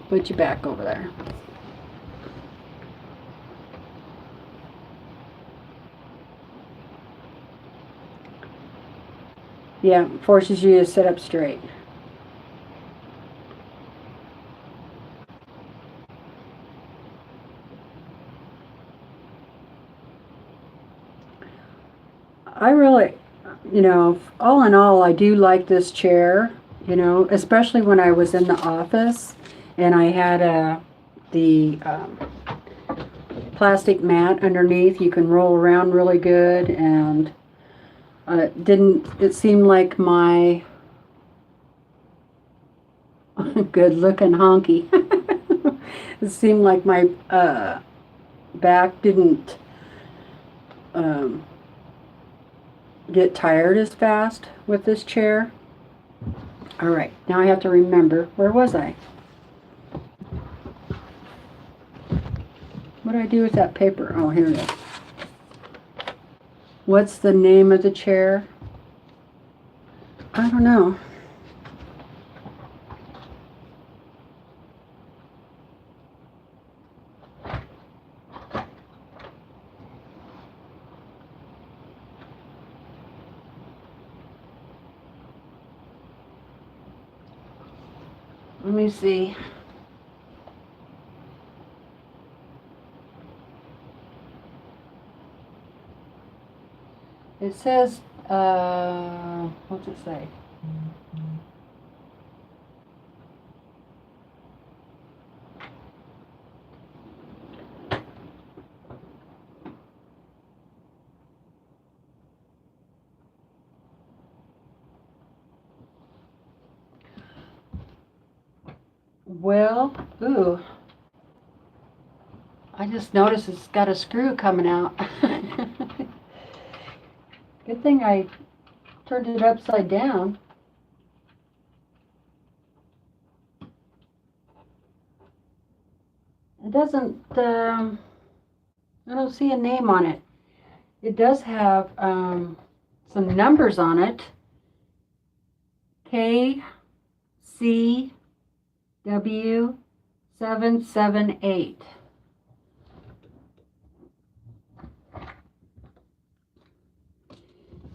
Put you back over there. Yeah, forces you to sit up straight. I really, you know, all in all, I do like this chair, you know, especially when I was in the office And I had the plastic mat underneath. You can roll around really good, and it seemed like my good looking honky. It seemed like my back didn't get tired as fast with this chair. All right, now I have to remember, where was I? What did I do with that paper? Oh, here it is. What's the name of the chair? I don't know. Let me see. It says, what's it say? Well, ooh. I just noticed it's got a screw coming out. Good thing I turned it upside down. It doesn't, I don't see a name on it. It does have some numbers on it. KCW778.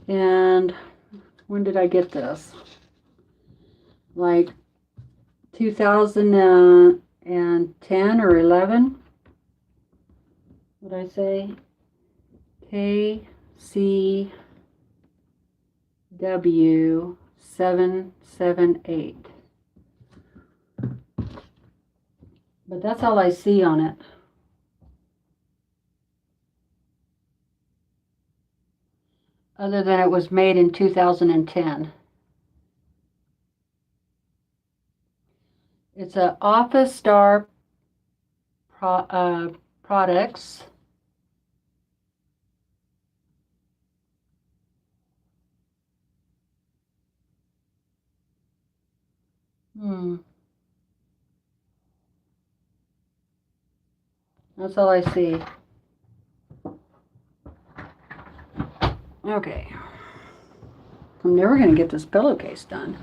And when did I get this? Like 2010 or 11? Would I say? KCW778. But that's all I see on it. Other than it was made in 2010. It's a Office Star Products. That's all I see. Okay. I'm never going to get this pillowcase done.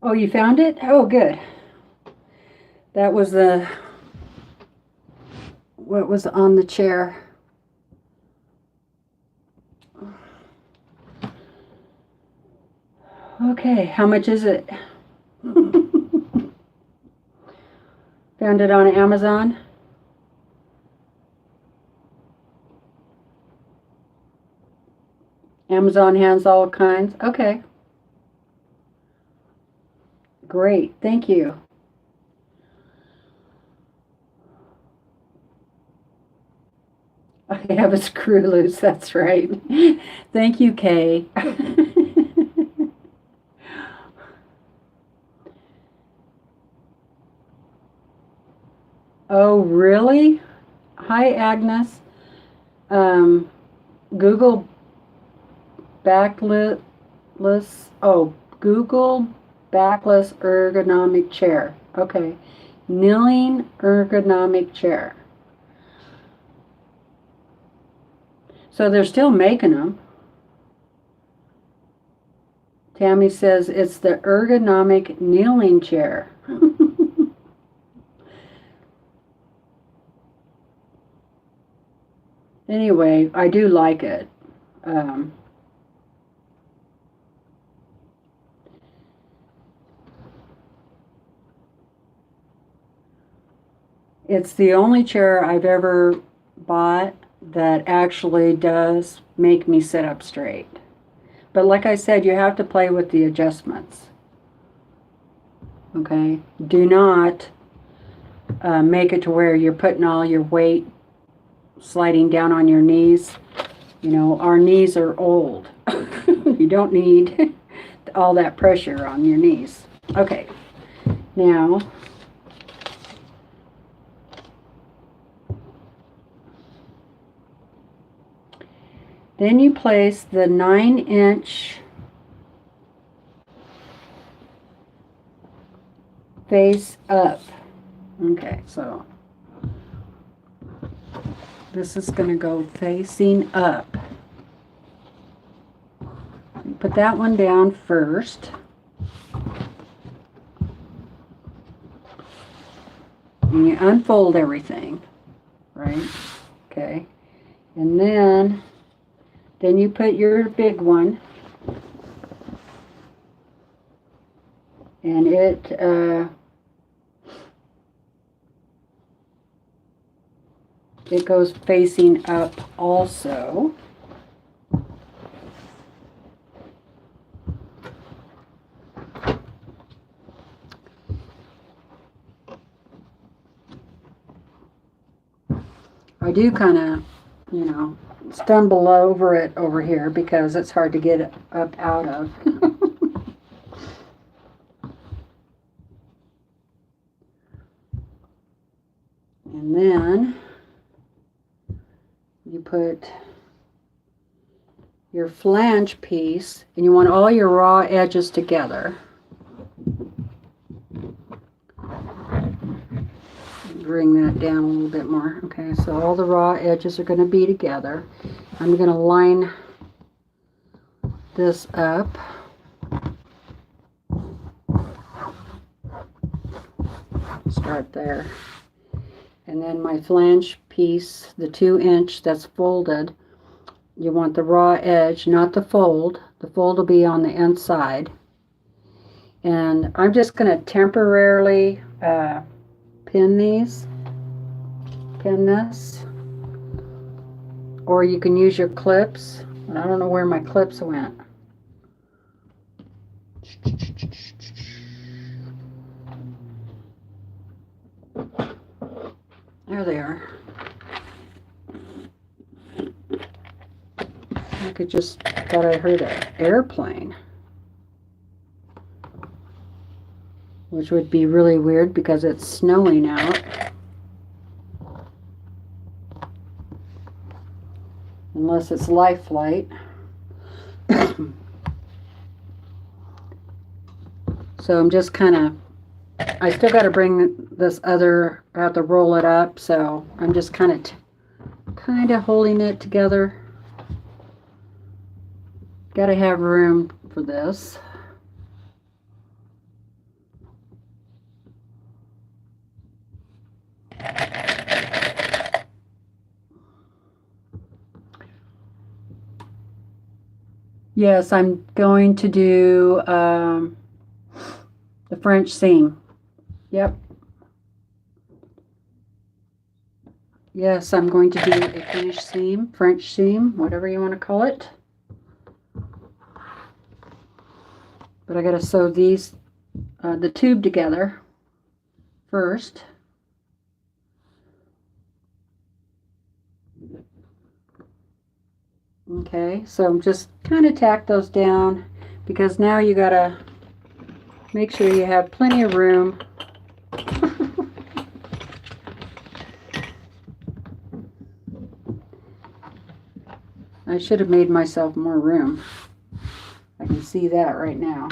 Oh, you found it? Oh, good. That was what was on the chair. Okay, how much is it? Found it on Amazon. Amazon has all kinds. Okay. Great, thank you. I have a screw loose, that's right. Thank you, Kay. Oh, really? Hi, Agnes. Google backless. Oh, Google backless ergonomic chair. Okay. Kneeling ergonomic chair. So they're still making them. Tammy says it's the ergonomic kneeling chair. Anyway, I do like it. It's the only chair I've ever bought that actually does make me sit up straight. But like I said, you have to play with the adjustments. Okay, do not make it to where you're putting all your weight sliding down on your knees. You know, our knees are old. You don't need all that pressure on your knees. Okay, now then you place the 9-inch face up. Okay, so this is going to go facing up. Put that one down first. And you unfold everything, right? Okay. And then you put your big one. And it goes facing up also. I do kind of, you know, stumble over it over here because it's hard to get it up out of. And then you put your flange piece, and you want all your raw edges together. Bring that down a little bit more. Okay, so all the raw edges are going to be together. I'm going to line this up. Start there. And then my flange piece, the 2-inch that's folded, you want the raw edge, not the fold. The fold will be on the inside. And I'm just going to temporarily pin this, or you can use your clips. And I don't know where my clips went. There they are. I could just thought I heard an airplane, which would be really weird because it's snowing out. Unless it's life flight. So I'm just kind of, I still got to bring this other, I have to roll it up, so I'm just kind of holding it together. Got to have room for this. Yes, I'm going to do the French seam. Yep. Yes, I'm going to do a finished seam, French seam, whatever you want to call it. But I got to sew these, the tube together first. Okay, so I'm just kind of tack those down because now you got to make sure you have plenty of room. I should have made myself more room. I can see that right now.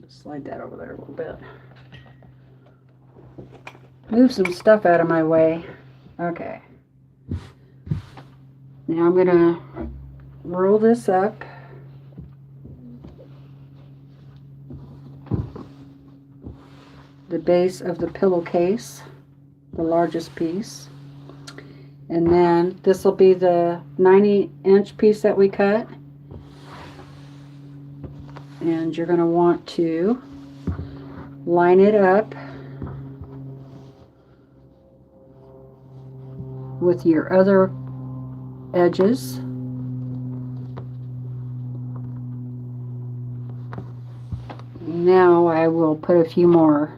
Slide that over there a little bit. Move some stuff out of my way. Okay. Now I'm going to roll this up. The base of the pillowcase, the largest piece. And then this will be the 90-inch piece that we cut. And you're going to want to line it up with your other edges. Now I will put a few more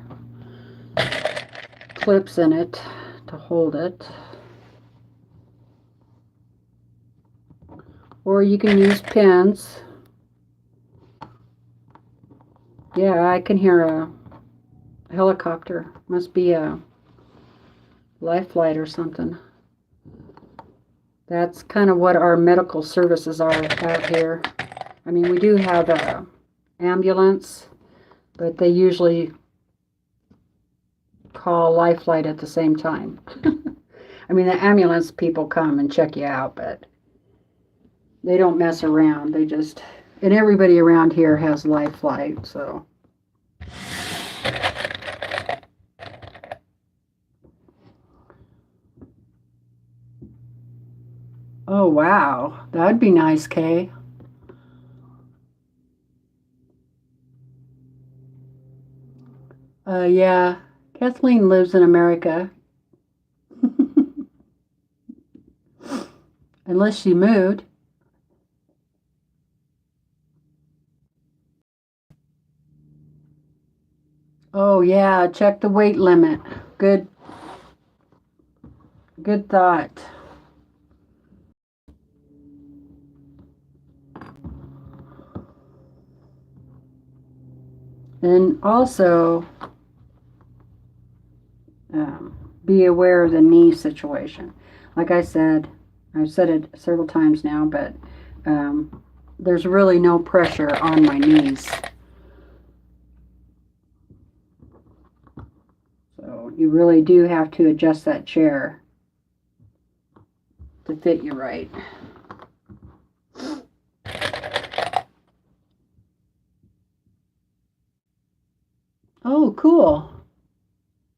clips in it to hold it. Or you can use pins. Yeah, I can hear a helicopter. Must be a life flight or something. That's kind of what our medical services are out here. I mean, we do have a ambulance, but they usually call life flight at the same time. I mean, the ambulance people come and check you out, but they don't mess around. They just, and everybody around here has life flight, so. Oh, wow. That'd be nice, Kay. Yeah. Kathleen lives in America. Unless she moved. Oh, yeah. Check the weight limit. Good thought. And also, be aware of the knee situation. Like I said, I've said it several times now, but there's really no pressure on my knees. So you really do have to adjust that chair to fit you right. Oh, cool.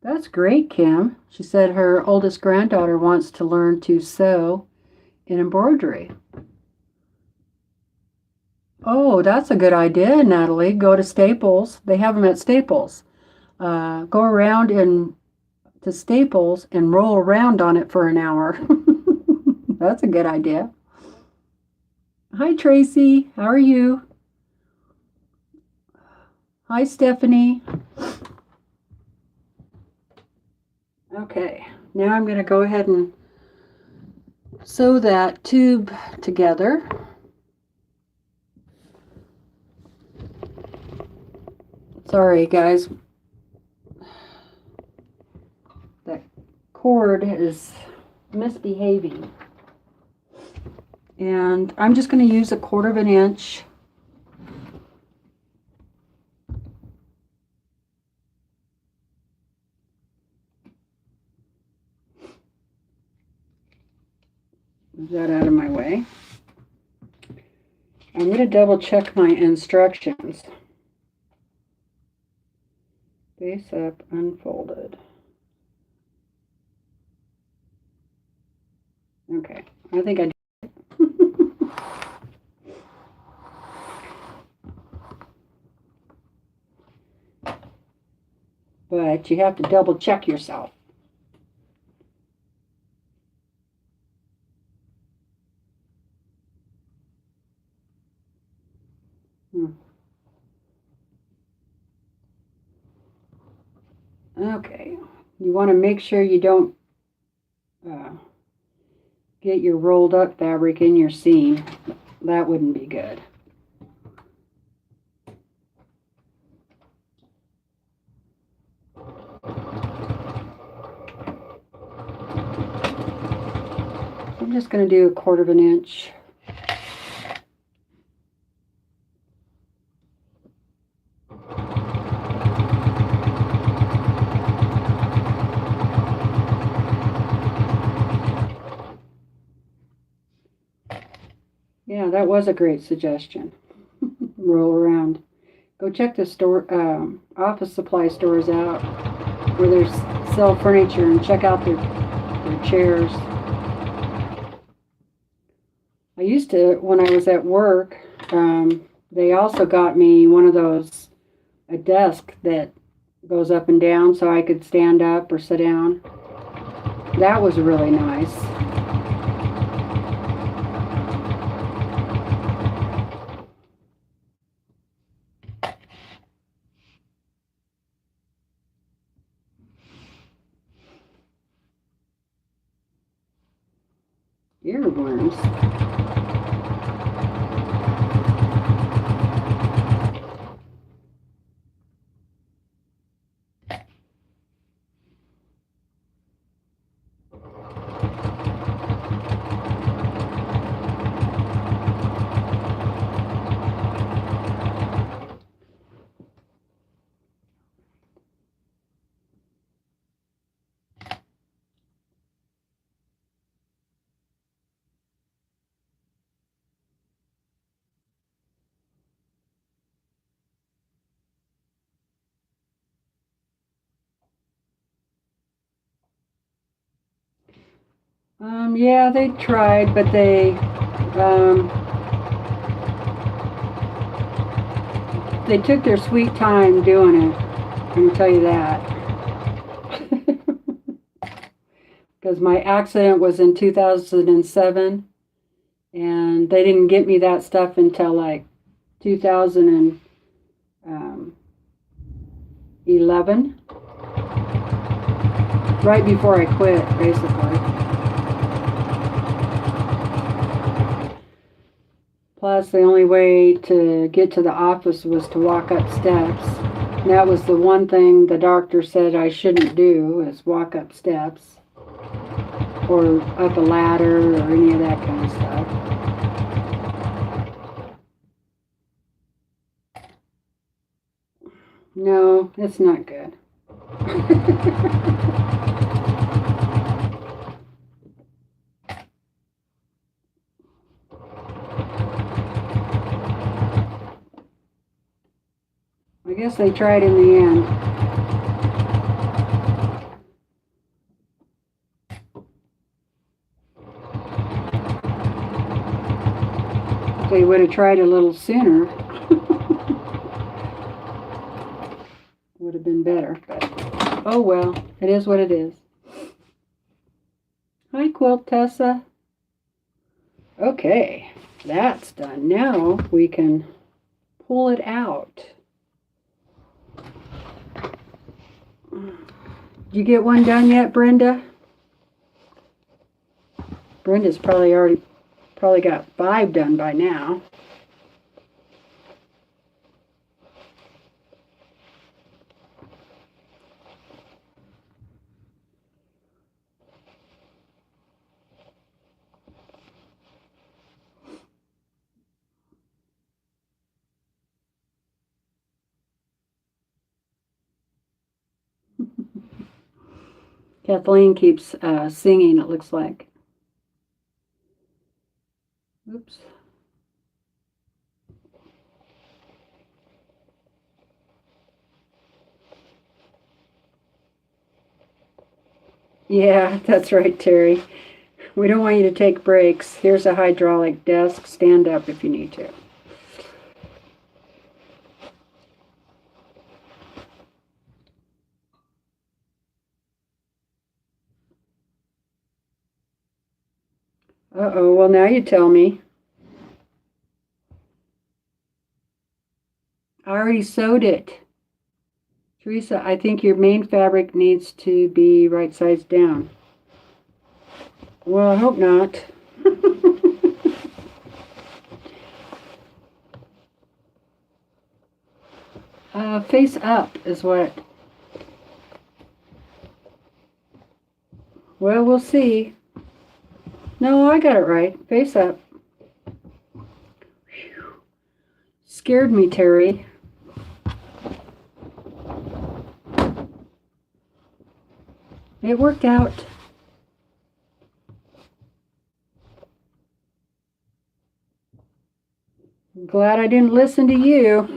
That's great, Kim. She said her oldest granddaughter wants to learn to sew in embroidery. Oh, that's a good idea, Natalie. Go to Staples. They have them at Staples. Go around to Staples and roll around on it for an hour. That's a good idea. Hi, Tracy. How are you? Hi, Stephanie. Okay, now I'm going to go ahead and sew that tube together. Sorry, guys. That cord is misbehaving. And I'm just going to use 1/4 inch. Move that out of my way. I'm going to double check my instructions. Face up, unfolded. Okay, I think I did. But you have to double check yourself. Okay, you want to make sure you don't get your rolled up fabric in your seam. That wouldn't be good. I'm just going to do 1/4 inch. Yeah, that was a great suggestion. Roll around. Go check the store, office supply stores out where they sell furniture and check out their chairs. I used to, when I was at work, they also got me one of those, a desk that goes up and down so I could stand up or sit down. That was really nice. Earworms. Yeah, they tried, but they took their sweet time doing it. I can tell you that. Because my accident was in 2007, and they didn't get me that stuff until like 2011, right before I quit, basically. Plus, the only way to get to the office was to walk up steps. And that was the one thing the doctor said I shouldn't do, is walk up steps or up a ladder or any of that kind of stuff. No, it's not good. I guess they tried in the end. If they would have tried a little sooner, would have been better. But oh well, it is what it is. Hi, Quilt Tessa. Okay, that's done. Now we can pull it out. Did you get one done yet, Brenda? Brenda's probably got 5 done by now. Kathleen keeps singing, it looks like. Oops. Yeah, that's right, Terry. We don't want you to take breaks. Here's a hydraulic desk. Stand up if you need to. Uh-oh, well now you tell me. I already sewed it. Teresa, I think your main fabric needs to be right sides down. Well, I hope not. Face up is what. Well, we'll see. No, I got it right. Face up. Whew. Scared me, Terry. It worked out. I'm glad I didn't listen to you.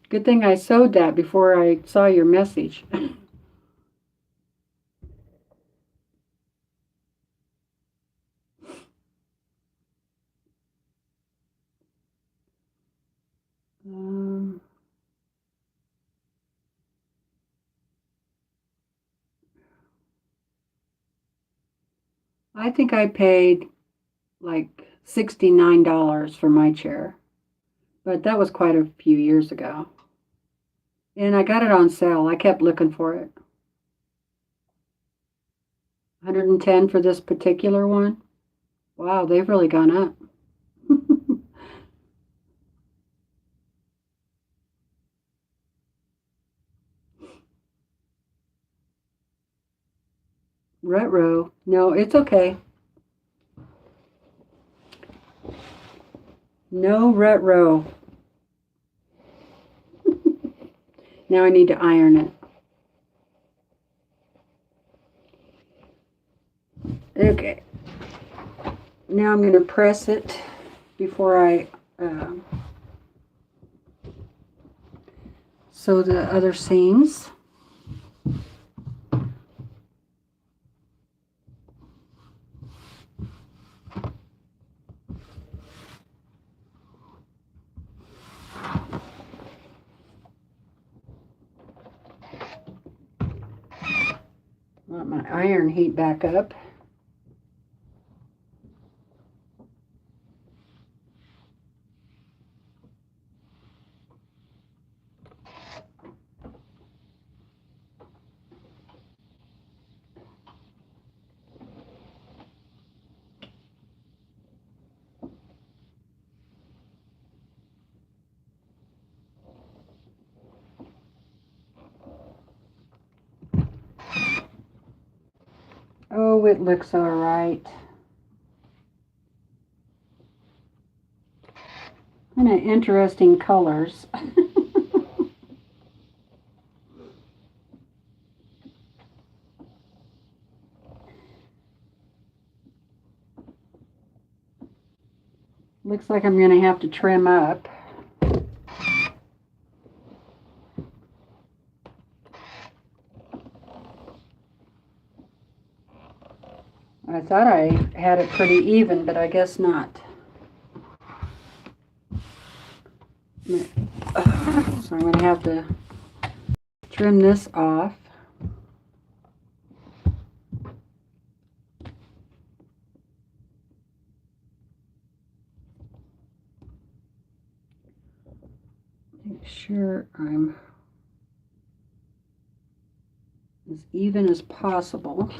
Good thing I sewed that before I saw your message. I think I paid like $69 for my chair, but that was quite a few years ago. And I got it on sale. I kept looking for it. 110 for this particular one. Wow, they've really gone up. Retro. No, it's okay. No retro. Now I need to iron it. Okay. Now I'm going to press it before I sew the other seams. Let my iron heat back up. Oh, it looks all right. Kind of interesting colors. Looks like I'm going to have to trim up. I thought I had it pretty even, but I guess not. So I'm going to have to trim this off. Make sure I'm as even as possible.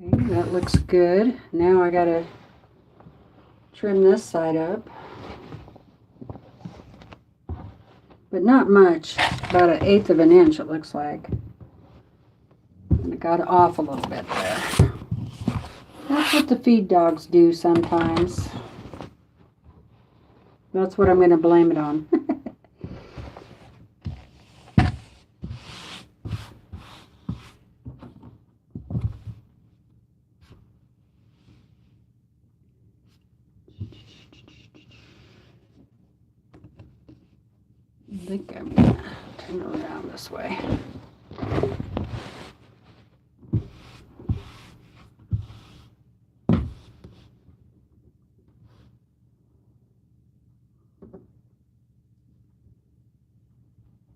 Okay, that looks good. Now I gotta trim this side up. But not much, about 1/8 of an inch it looks like. And it got off a little bit there. That's what the feed dogs do sometimes. That's what I'm going to blame it on. I think I'm going to turn it around this way.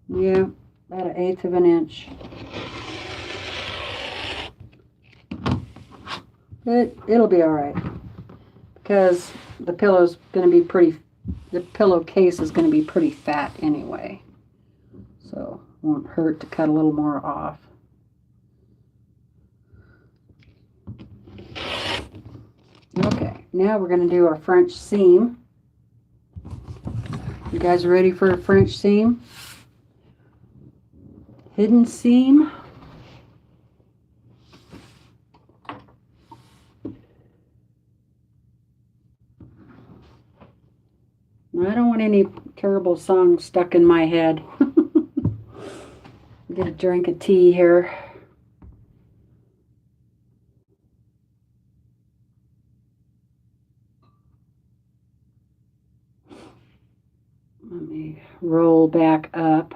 Yeah, about 1/8 of an inch. But it'll be all right because the pillow's going to be pretty, the pillowcase is going to be pretty fat anyway. So it won't hurt to cut a little more off. Okay, now we're going to do our French seam. You guys ready for a French seam? Hidden seam. I don't want any terrible songs stuck in my head. Get a drink of tea here. Let me roll back up.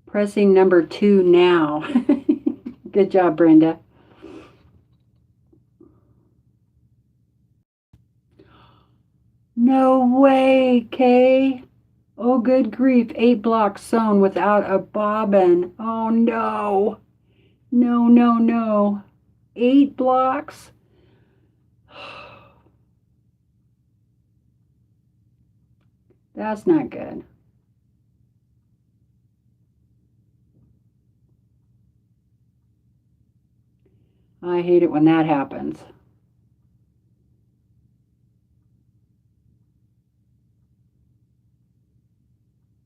Pressing number 2 now. Good job, Brenda. No way, Kay. Oh, good grief. 8 blocks sewn without a bobbin. Oh, no. No, no, no. 8 blocks? That's not good. I hate it when that happens.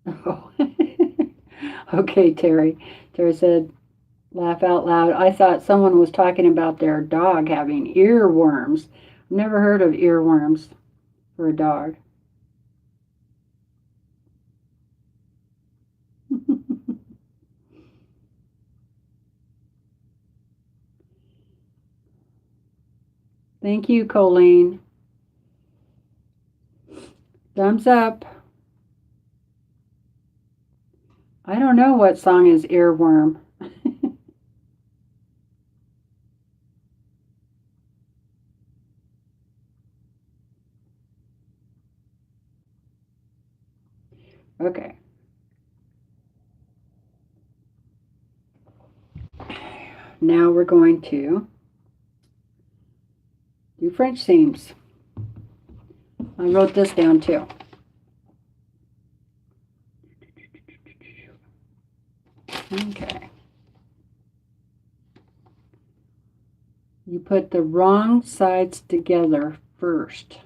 Oh. Okay, Terry. Terry said, laugh out loud. I thought someone was talking about their dog having earworms. I've never heard of earworms for a dog. Thank you, Colleen. Thumbs up. I don't know what song is earworm. Okay. Now we're going to do French seams. I wrote this down too. Okay. You put the wrong sides together first.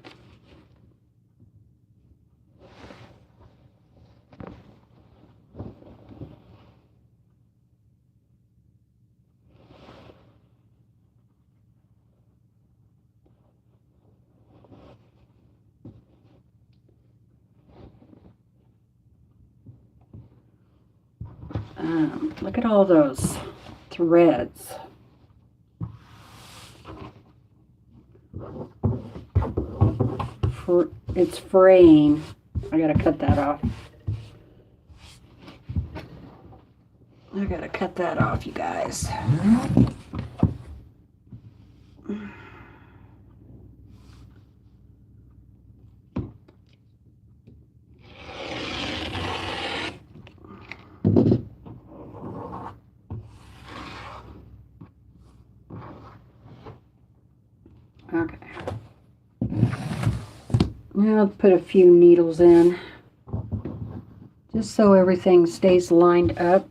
Look at all those threads. It's fraying. I gotta cut that off. I gotta cut that off, you guys. Okay. Now I'll put a few needles in, just so everything stays lined up.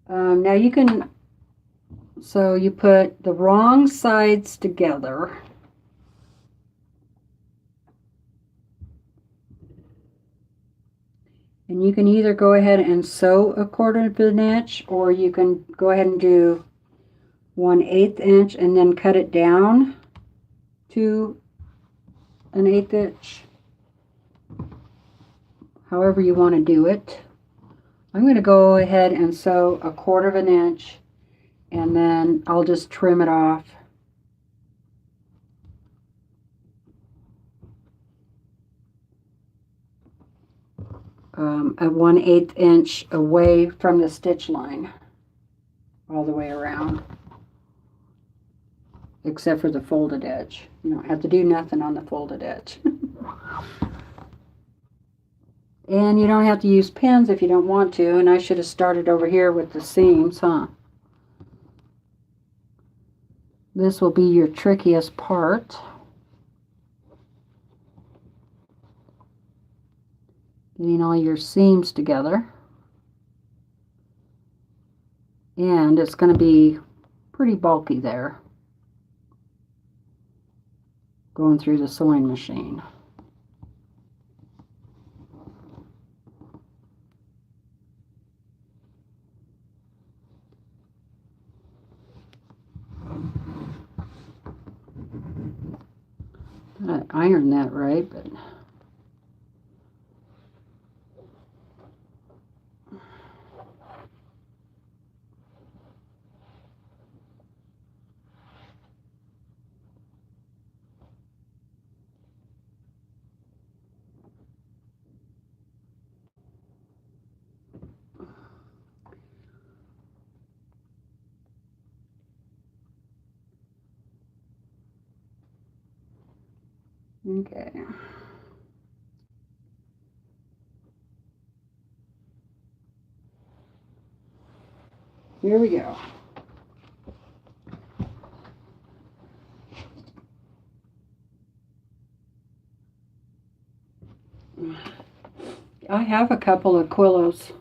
Now you can, so you put the wrong sides together. And you can either go ahead and sew 1/4 of an inch, or you can go ahead and do 1/8 inch and then cut it down to 1/8 inch. However you want to do it. I'm going to go ahead and sew 1/4 of an inch, and then I'll just trim it off. At 1/8 inch away from the stitch line, all the way around, except for the folded edge. You don't have to do nothing on the folded edge. And you don't have to use pins if you don't want to, and I should have started over here with the seams, huh? This will be your trickiest part. Getting all your seams together. And it's going to be pretty bulky there, going through the sewing machine. I ironed that right, but okay. Here we go. I have a couple of quillos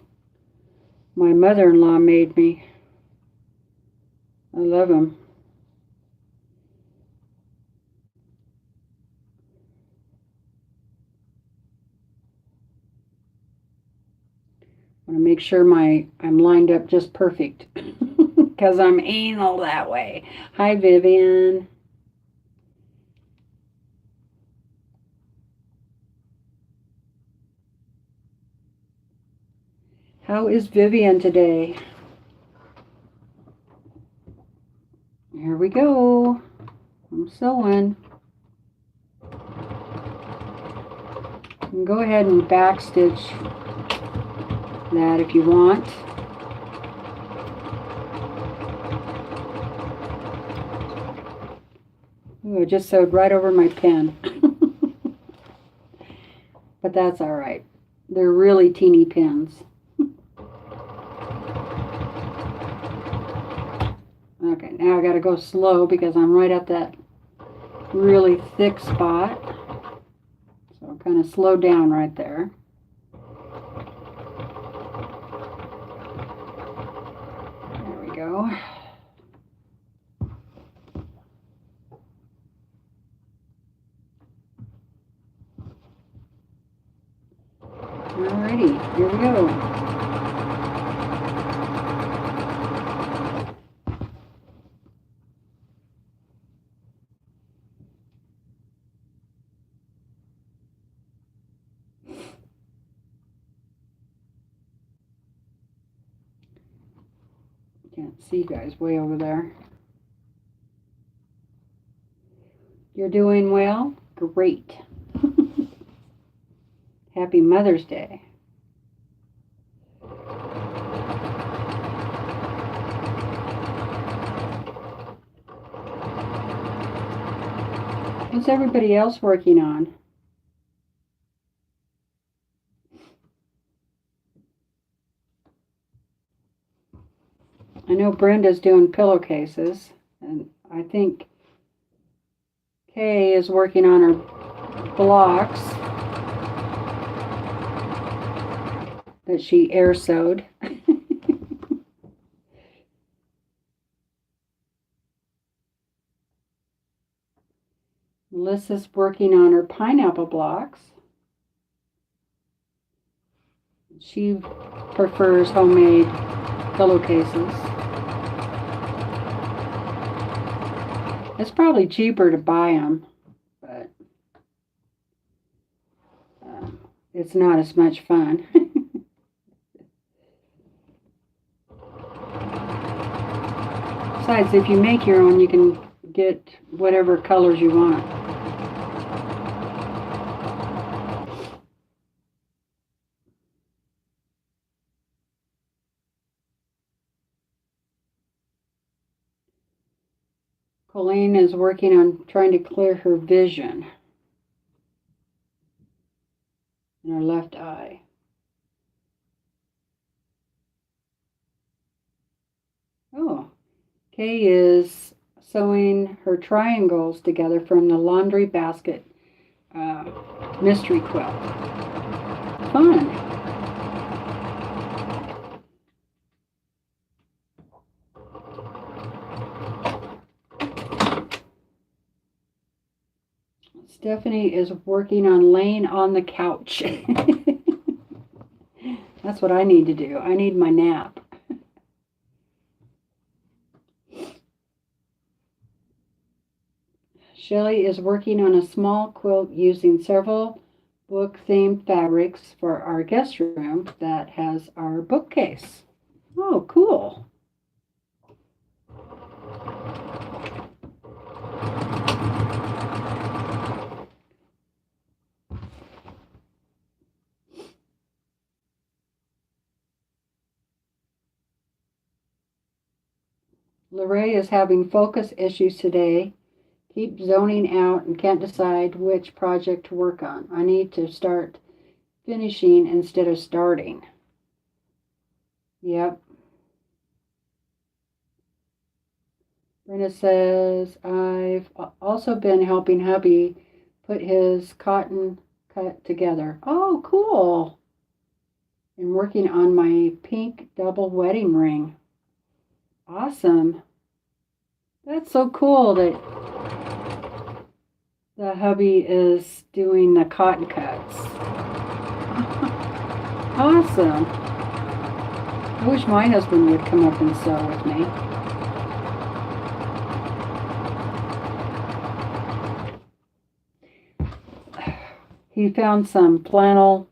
my mother-in-law made me. I love them. I want to make sure I'm lined up just perfect because I'm anal that way. Hi, Vivian. How is Vivian today? Here we go. I'm sewing. You can go ahead and backstitch that if you want. Ooh, I just sewed right over my pen. But that's all right. They're really teeny pins. Okay, now I gotta go slow because I'm right at that really thick spot. So kind of slow down right there. There we go. Alrighty, here we go. Can't see you guys way over there. You're doing well? Great. Happy Mother's Day. What's everybody else working on? I know Brenda's doing pillowcases, and I think Kay is working on her blocks that she air sewed. Melissa's working on her pineapple blocks. She prefers homemade pillowcases. It's probably cheaper to buy them, but it's not as much fun. Besides, if you make your own, you can get whatever colors you want. Colleen is working on trying to clear her vision in her left eye. Oh, Kay is sewing her triangles together from the laundry basket mystery quilt. Fun. Stephanie is working on laying on the couch. That's what I need to do. I need my nap. Shelley is working on a small quilt using several book-themed fabrics for our guest room that has our bookcase. Oh, cool. Lorraine is having focus issues today. Keep zoning out and can't decide which project to work on. I need to start finishing instead of starting. Yep. Brenda says, I've also been helping hubby put his cotton cut together. Oh, cool. and working on my pink double wedding ring. Awesome. That's so cool that the hubby is doing the cotton cuts. Awesome. I wish my husband would come up and sew with me. He found some flannel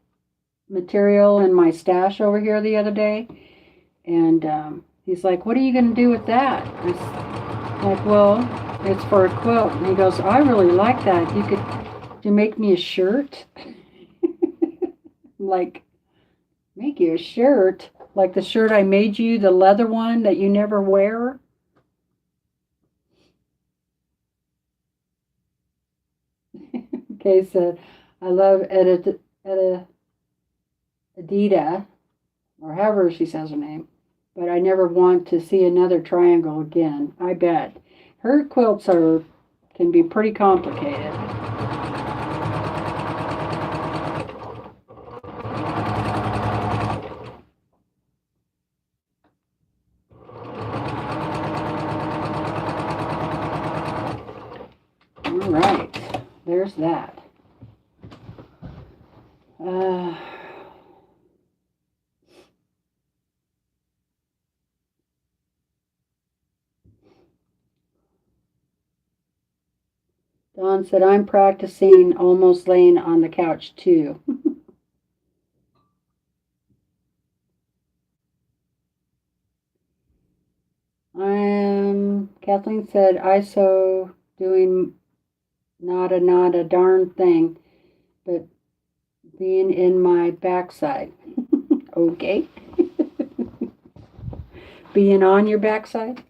material in my stash over here the other day, and he's like, "What are you going to do with that?" I'm like, "Well, it's for a quilt." And he goes, "I really like that. Could you make me a shirt?" Like, make you a shirt? Like the shirt I made you, the leather one that you never wear? Okay, so I love Adita, or however she says her name, but I never want to see another triangle again. I bet. Her quilts can be pretty complicated. All right, there's that. Dawn said, "I'm practicing almost laying on the couch too." Kathleen said, "I sew doing not a darn thing, but being in my backside." Okay. Being on your backside?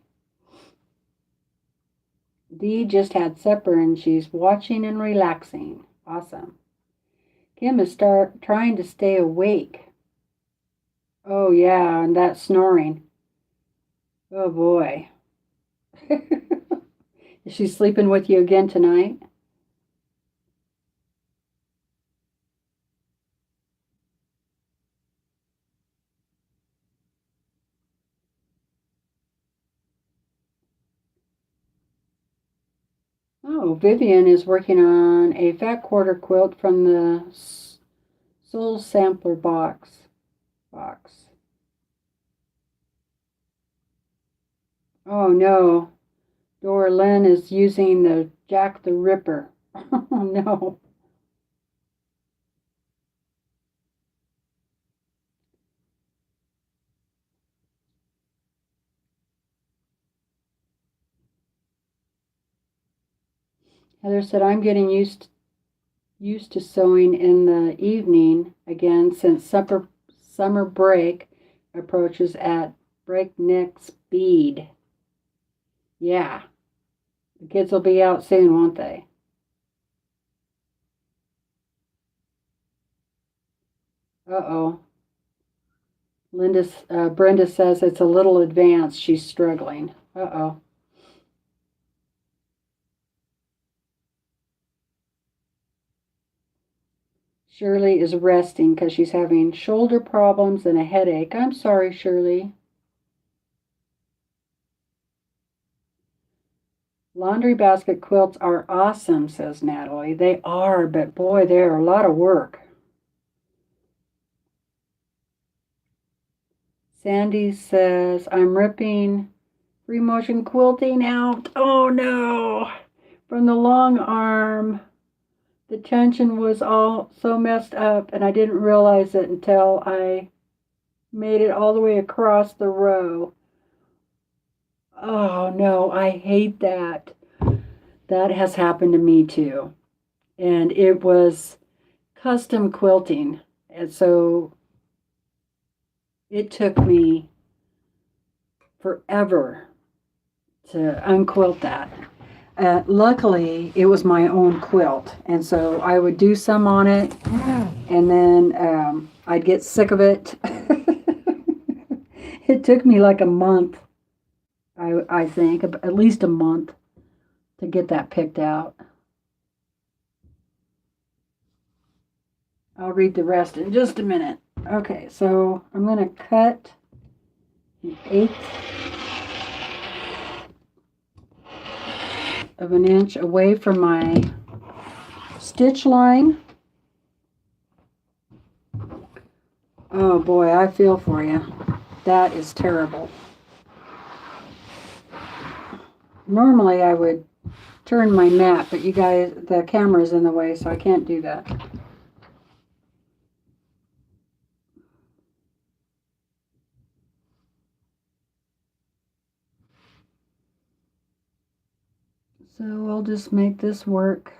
Dee just had supper and she's watching and relaxing. Awesome. Kim is trying to stay awake. Oh, yeah, and that snoring. Oh, boy. Is she sleeping with you again tonight? Oh, Vivian is working on a fat quarter quilt from the Soul Sampler box. Oh, no. Dora Lynn is using the Jack the Ripper. Oh, no. Heather said, "I'm getting used to sewing in the evening again since summer break approaches at breakneck speed." Yeah, the kids will be out soon, won't they? Uh-oh. Brenda says it's a little advanced. She's struggling. Uh-oh. Shirley is resting because she's having shoulder problems and a headache. I'm sorry, Shirley. Laundry basket quilts are awesome, says Natalie. They are, but boy, they're a lot of work. Sandy says, "I'm ripping free motion quilting out." Oh no! From the long arm. The tension was all so messed up, and I didn't realize it until I made it all the way across the row. Oh no, I hate that. That has happened to me too. And it was custom quilting. And so it took me forever to unquilt that. Luckily, it was my own quilt. And so I would do some on it, and then I'd get sick of it. It took me like a month, I think, at least a month to get that picked out. I'll read the rest in just a minute. Okay, so I'm going to cut an 1/8 of an inch away from my stitch line. Oh boy, I feel for you. That is terrible. Normally I would turn my mat, but you guys, the camera's in the way, so I can't do that. So we'll just make this work.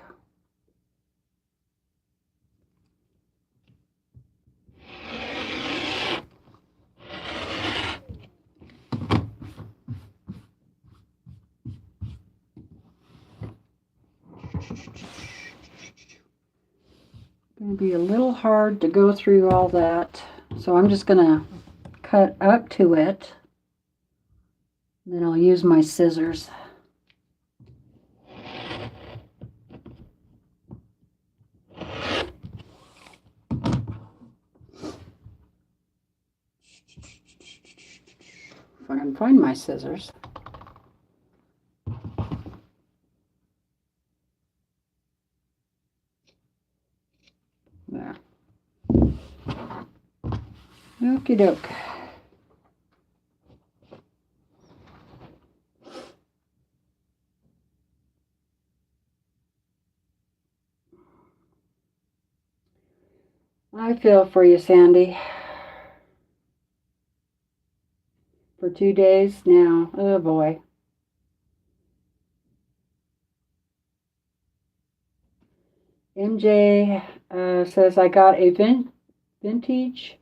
Going to be a little hard to go through all that, so I'm just going to cut up to it. Then I'll use my scissors. If I can find my scissors. There. Okie doke. I feel for you, Sandy. For 2 days now. Oh boy. MJ says I got a vintage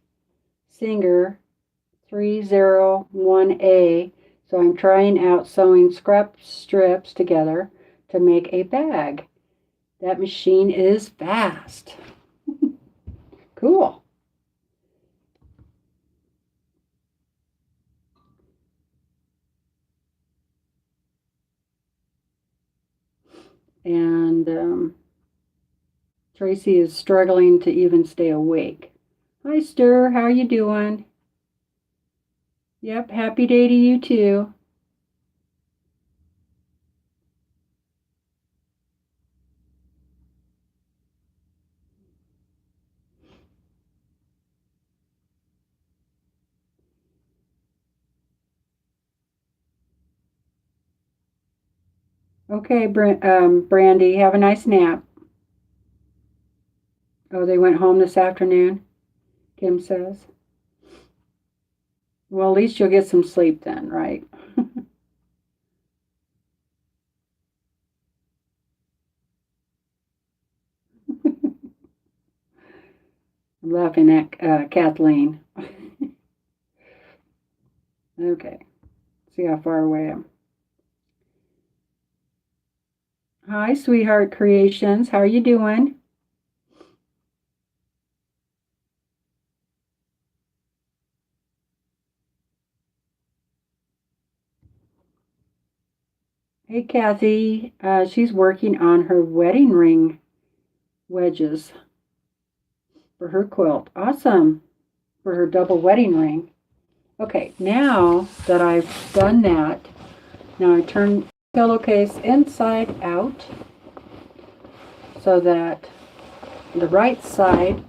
Singer 301A, so I'm trying out sewing scrap strips together to make a bag. That machine is fast. Cool. And Tracy is struggling to even stay awake. Hi, Stir. How you doing? Yep, happy day to you too. Okay, Brandy, have a nice nap. Oh, they went home this afternoon, Kim says. Well, at least you'll get some sleep then, right? I'm laughing at Kathleen. Okay, see how far away I am. Hi, Sweetheart Creations. How are you doing? Hey, Kathy. She's working on her wedding ring wedges for her quilt. Awesome. For her double wedding ring. Okay, now that I've done that, now I turn the pillowcase inside out so that the right side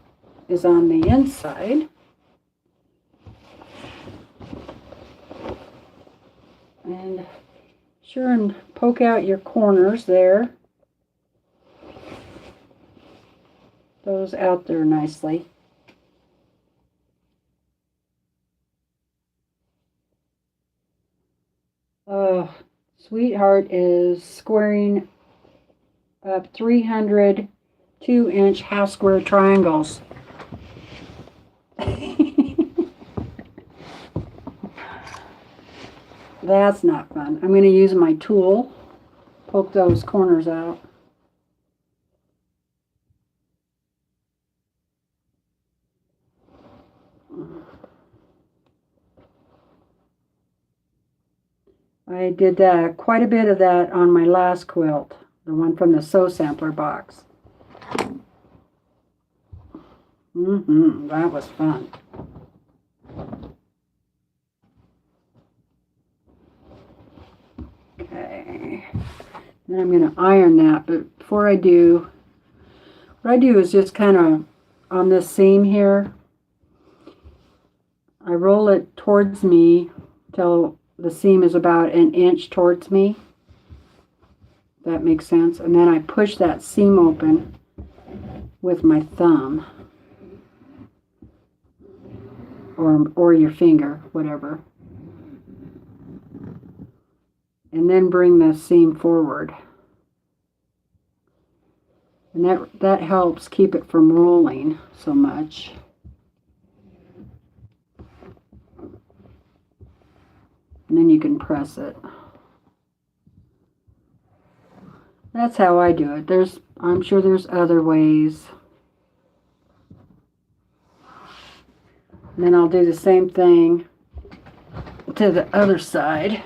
is on the inside. And sure and poke out your corners there. Those out there nicely. Oh, Sweetheart is squaring up 300 2-inch half square triangles. That's not fun. I'm going to use my tool, poke those corners out. I did quite a bit of that on my last quilt, the one from the Sew Sampler box. That was fun. Okay. Then I'm going to iron that, but before I do, what I do is just kind of on this seam here, I roll it towards me till the seam is about an inch towards me. That makes sense. And then I push that seam open with my thumb or your finger, whatever. And then bring the seam forward. And that helps keep it from rolling so much. And then you can press it. That's how I do it. I'm sure there's other ways. And then I'll do the same thing to the other side.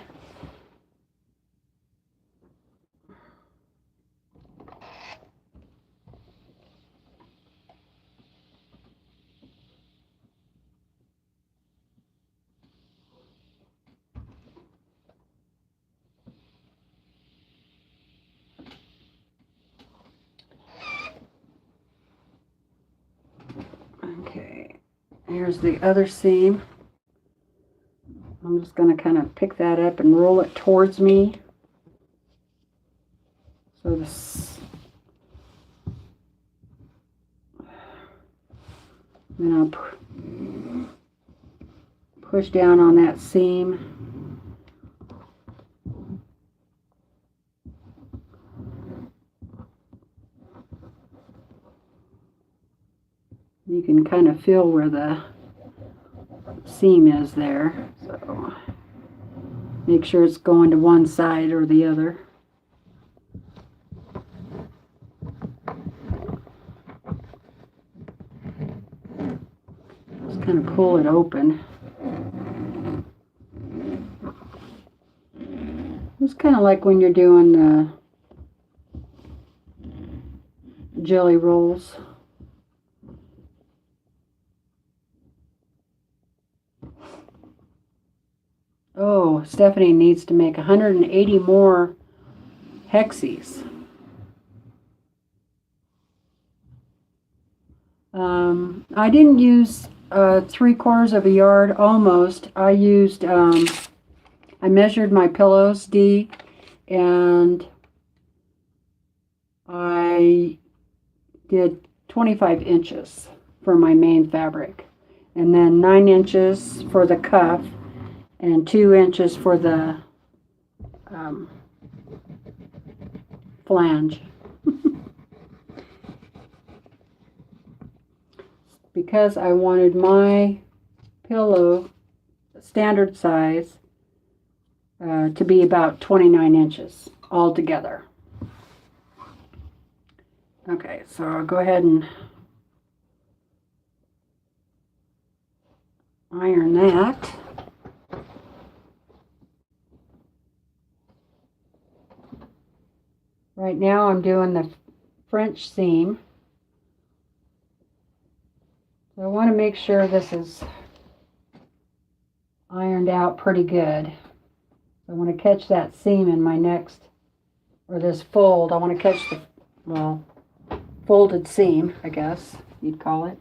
Okay, here's the other seam. I'm just going to kind of pick that up and roll it towards me. So then I'll push down on that seam. You can kind of feel where the seam is there. So make sure it's going to one side or the other. Just kind of pull it open. It's kind of like when you're doing the jelly rolls. Oh, Stephanie needs to make 180 more hexies. I didn't use 3/4 of a yard, almost. I used, I measured my pillows, D, and I did 25 inches for my main fabric. And then 9 inches for the cuff, and 2 inches for the flange. Because I wanted my pillow standard size to be about 29 inches altogether. Okay, so I'll go ahead and iron that. Right now I'm doing the French seam. So I want to make sure this is ironed out pretty good. I want to catch that seam in my next, or this fold. I want to catch the, well, folded seam, I guess you'd call it.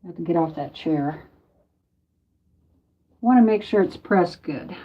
I have to get off that chair. I want to make sure it's pressed good.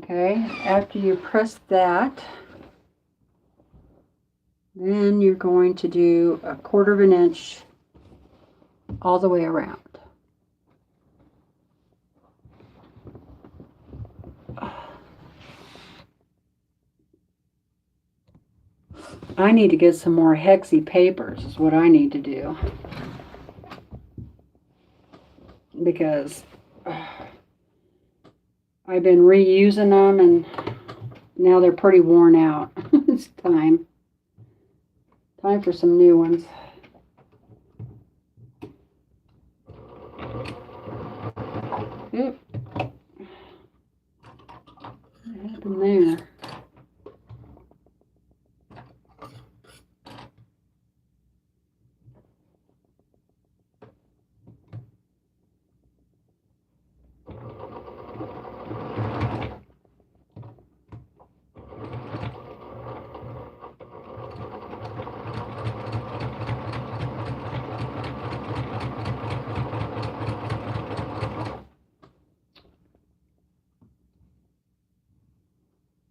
Okay, after you press that, then you're going to do 1/4 inch all the way around. I need to get some more hexy papers is what I need to do. Because I've been reusing them and now they're pretty worn out. It's time. Time for some new ones. Oop. What happened there?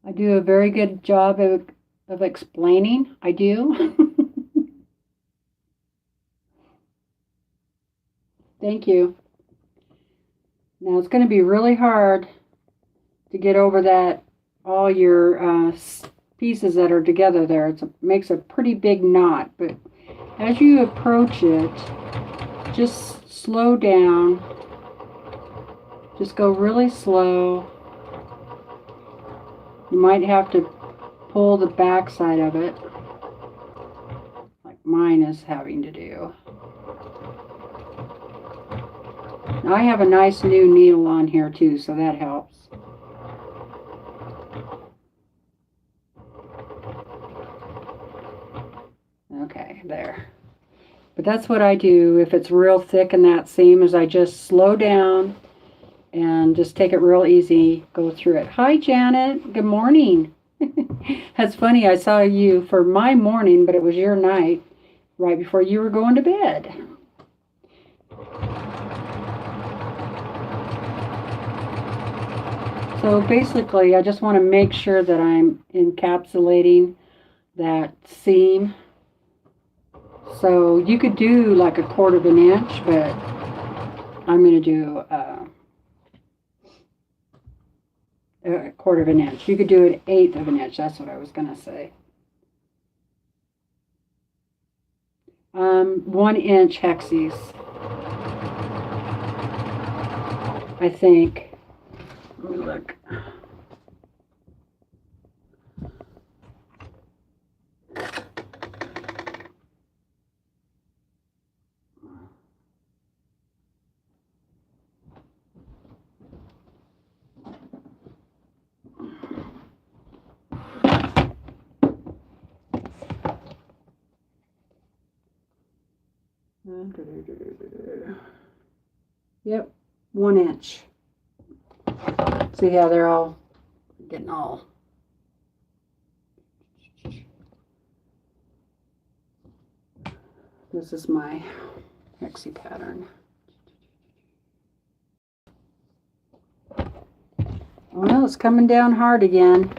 I do a very good job of explaining. I do. Thank you. Now it's going to be really hard to get over that, all your pieces that are together there. It makes a pretty big knot, but as you approach it, just slow down. Just go really slow. You might have to pull the back side of it, like mine is having to do. Now I have a nice new needle on here too, so that helps. Okay, there. But that's what I do if it's real thick in that seam, is I just slow down and just take it real easy, go through it. Hi, Janet. Good morning. That's funny. I saw you for my morning, but it was your night right before you were going to bed. So basically, I just want to make sure that I'm encapsulating that seam. So you could do like 1/4 inch, but I'm going to do 1/4 inch. You could do an 1/8 inch. That's what I was going to say. 1 inch hexies, I think. Let me look. Yep, 1 inch. See how they're all getting all. This is my hexie pattern. Well, it's coming down hard again.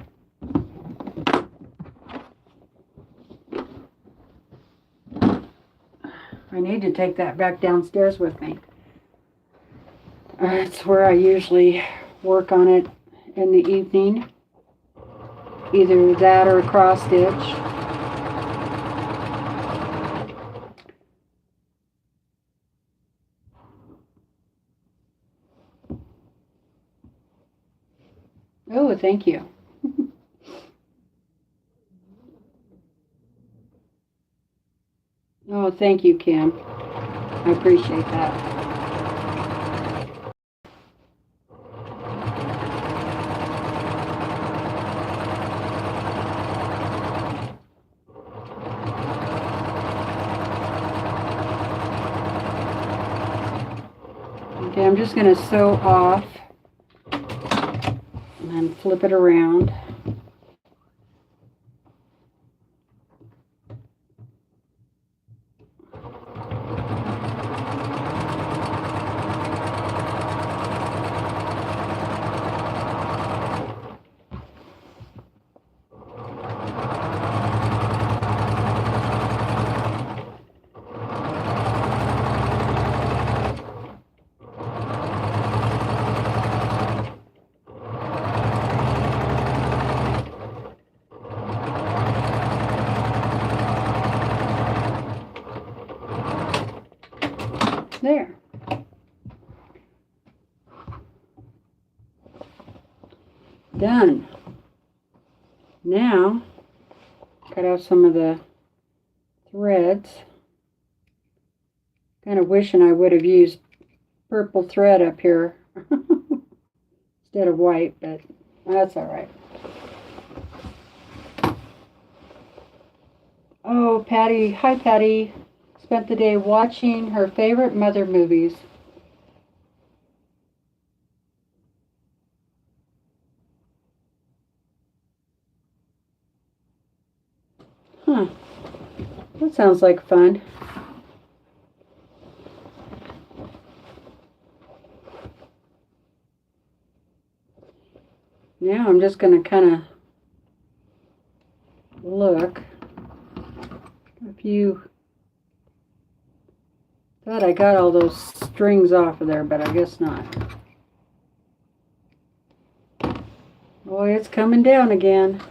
I need to take that back downstairs with me. It's where I usually work on it in the evening. Either that or a cross stitch. Oh, thank you. Oh, thank you, Kim. I appreciate that. Okay, I'm just going to sew off and then flip it around. There. Done. Now, cut out some of the threads. Kind of wishing I would have used purple thread up here instead of white, but that's all right. Oh, Patty. Hi, Patty. Spent the day watching her favorite mother movies. Huh. That sounds like fun. Now I'm just going to kind of look. If you thought I got all those strings off of there, but I guess not. Boy, it's coming down again.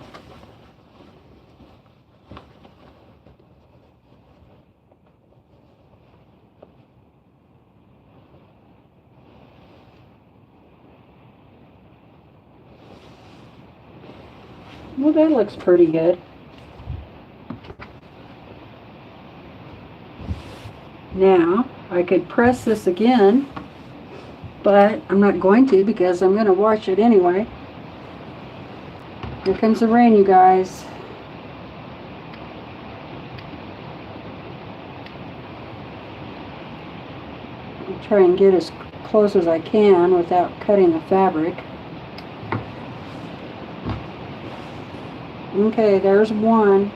Well, that looks pretty good. Now, I could press this again, but I'm not going to because I'm going to wash it anyway. Here comes the rain, you guys. I'll try and get as close as I can without cutting the fabric. Okay, there's one.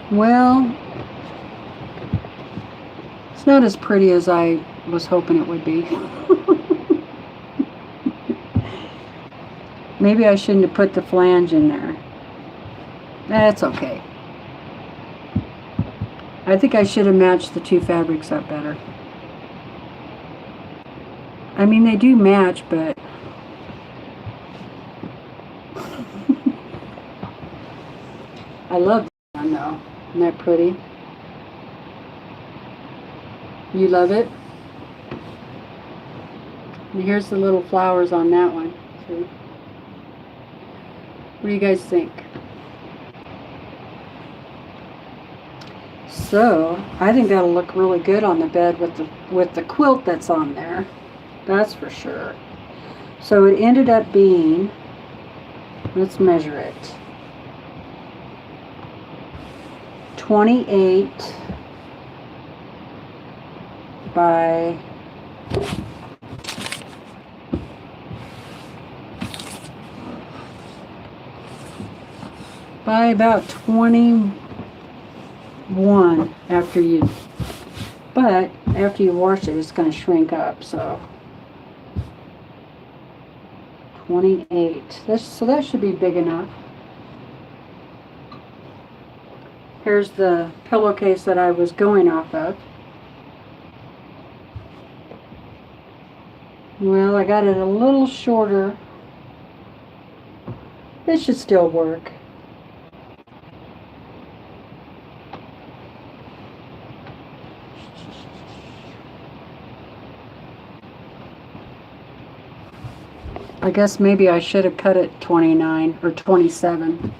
Well, it's not as pretty as I was hoping it would be. Maybe I shouldn't have put the flange in there. That's okay. I think I should have matched the two fabrics up better. I mean, they do match, but I love this one though. Isn't that pretty? You love it? And here's the little flowers on that one. See? What do you guys think? So, I think that'll look really good on the bed with the quilt that's on there. That's for sure. So it ended up being, let's measure it, 28 by about 21 after you, but after you wash it, it's going to shrink up, so 28. So that should be big enough. Here's the pillowcase that I was going off of. Well, I got it a little shorter. It should still work. I guess maybe I should have cut it 29 or 27.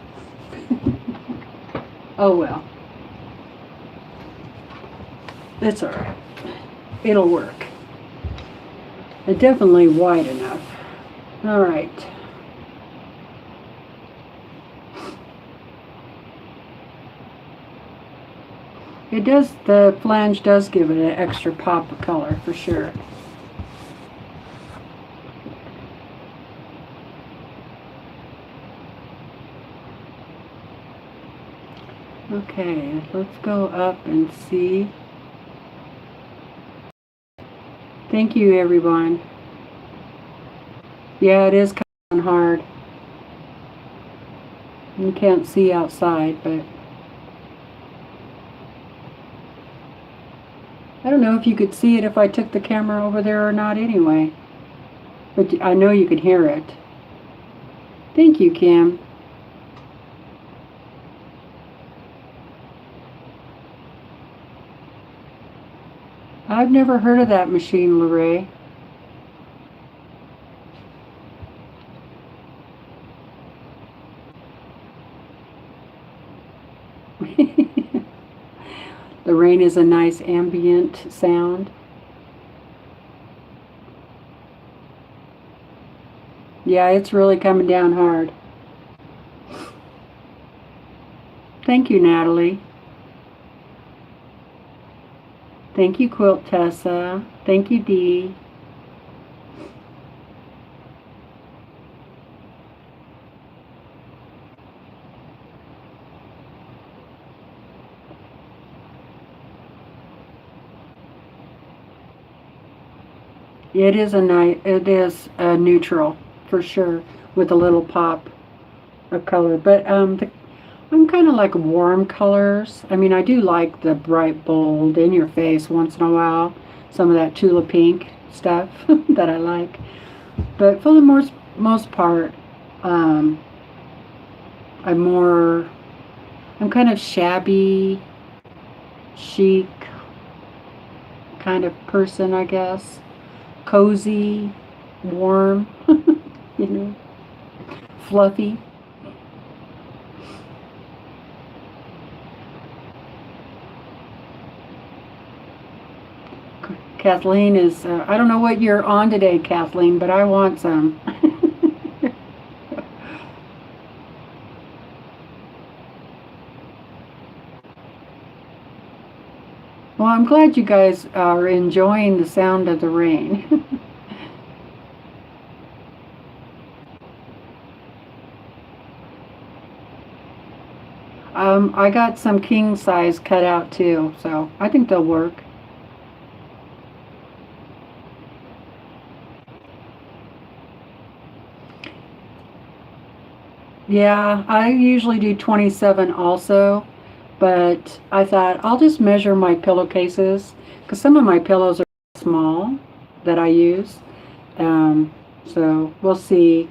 Oh well. It's alright. It'll work. It's definitely wide enough. Alright. It does, the flange does give it an extra pop of color for sure. Okay, let's go up and see. Thank you, everyone. Yeah, it is kind of hard. You can't see outside, but I don't know if you could see it if I took the camera over there or not anyway. But I know you could hear it. Thank you, Kim. I've never heard of that machine, Lorraine. The rain is a nice ambient sound. Yeah, it's really coming down hard. Thank you, Natalie. Thank you, Quilt Tessa. Thank you, Dee. It is a neutral for sure with a little pop of color. But I'm kind of like warm colors. I mean, I do like the bright, bold, in your face once in a while. Some of that tulip pink stuff that I like. But for the most part, um, I'm kind of shabby, chic kind of person, I guess. Cozy, warm, you know, fluffy. Kathleen is, I don't know what you're on today, Kathleen, but I want some. Well, I'm glad you guys are enjoying the sound of the rain. I got some king size cut out too, so I think they'll work. Yeah, I usually do 27 also, but I thought I'll just measure my pillowcases because some of my pillows are small that I use. So we'll see.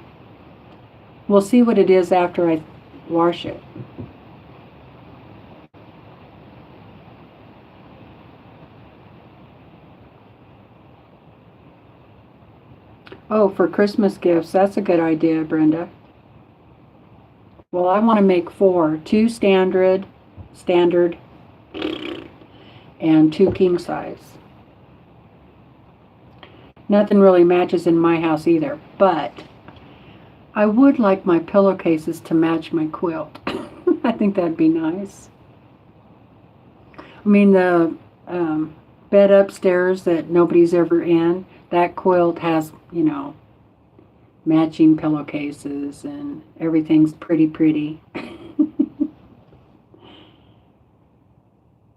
We'll see what it is after I wash it. Oh, for Christmas gifts, that's a good idea, Brenda. Well, I want to make four, two standard, and two king size. Nothing really matches in my house either, but I would like my pillowcases to match my quilt. I think that'd be nice. I mean, the bed upstairs that nobody's ever in, that quilt has, matching pillowcases and everything's pretty.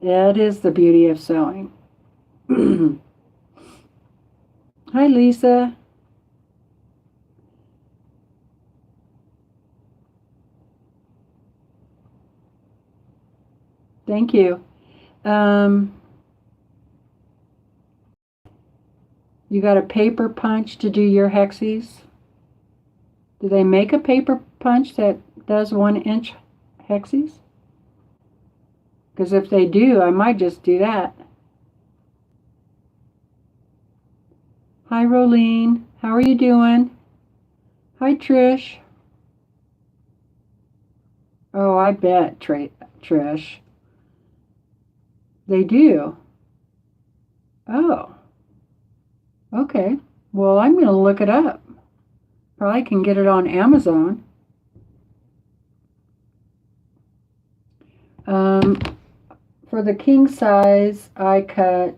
That is the beauty of sewing. Hi, Lisa. Thank you. You got a paper punch to do your hexies? Do they make a paper punch that does 1 inch hexies? Because if they do, I might just do that. Hi, Rolene. How are you doing? Hi, Trish. Oh, I bet, Trish. They do. Oh, okay. Well, I'm going to look it up. Probably can get it on Amazon. For the king size, I cut...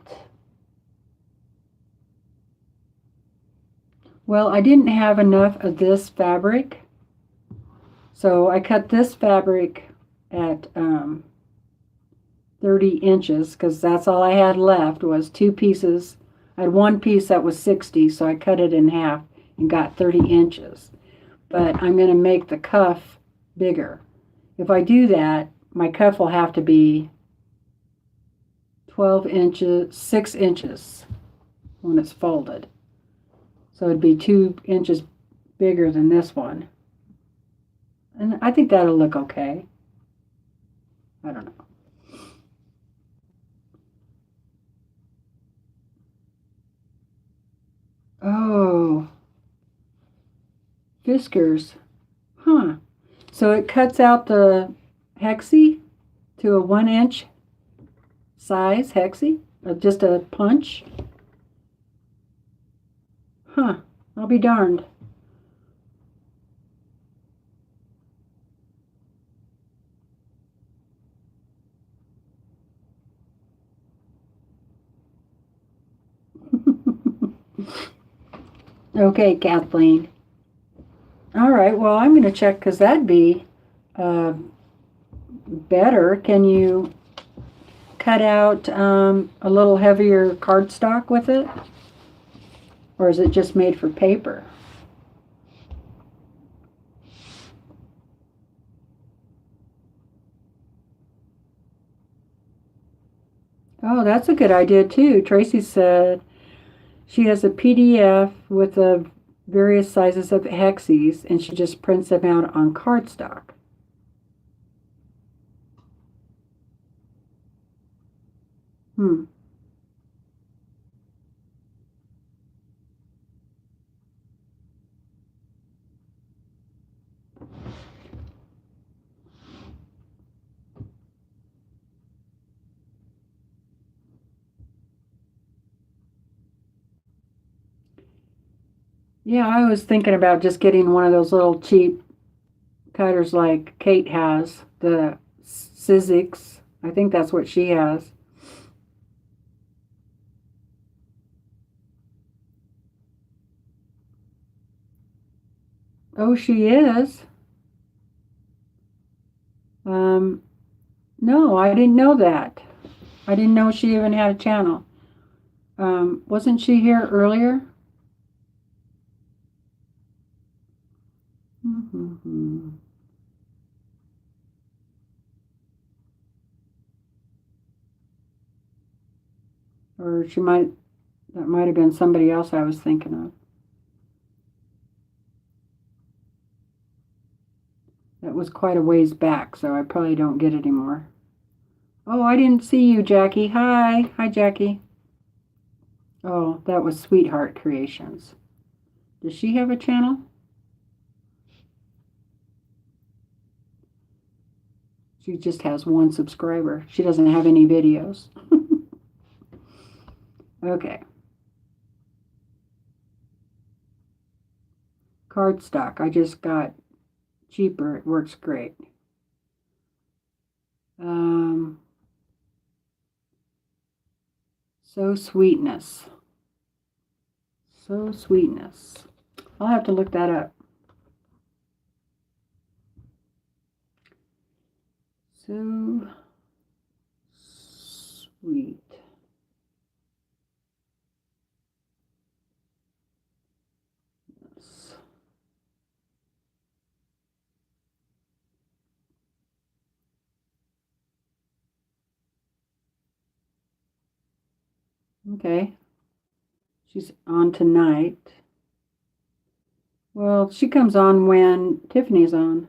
Well, I didn't have enough of this fabric, so I cut this fabric at 30 inches because that's all I had left was two pieces. I had one piece that was 60, so I cut it in half and got 30 inches. But I'm going to make the cuff bigger. If I do that, my cuff will have to be 12 inches, 6 inches when it's folded. So it'd be 2 inches bigger than this one. And I think that'll look okay. I don't know. Oh, Fiskars. Huh. So it cuts out the hexie to a 1 inch size hexie? Just a punch? Huh. I'll be darned. Okay, Kathleen. All right, well, I'm going to check because that'd be uh, better. Can you cut out a little heavier cardstock with it? Or is it just made for paper? Oh, that's a good idea too. Tracy said she has a PDF with the various sizes of hexies and she just prints them out on cardstock. Hmm. Yeah, I was thinking about just getting one of those little cheap cutters like Kate has, the Sizzix. I think that's what she has. Oh, she is? Um, no, I didn't know that. I didn't know she even had a channel. Wasn't she here earlier? Mm-hmm. Or that might have been somebody else I was thinking of. That was quite a ways back, so I probably don't get it anymore. Oh, I didn't see you, Jackie. Hi. Hi, Jackie. Oh, that was Sweetheart Creations. Does she have a channel? She just has one subscriber. She doesn't have any videos. Okay. Cardstock. I just got cheaper. It works great. Um, so sweetness. So sweetness. I'll have to look that up. So sweet. Okay. She's on tonight. Well, she comes on when Tiffany's on.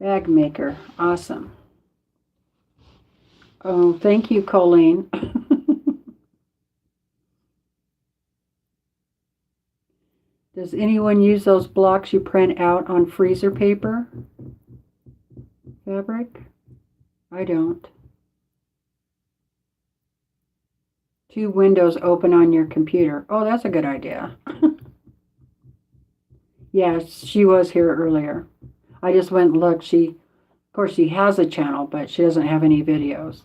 Bag maker. Awesome. Oh, thank you, Colleen. Does anyone use those blocks you print out on freezer paper fabric? I don't. Two windows open on your computer. Oh, that's a good idea. Yes, she was here earlier. I just went and looked. Of course, she has a channel, but she doesn't have any videos.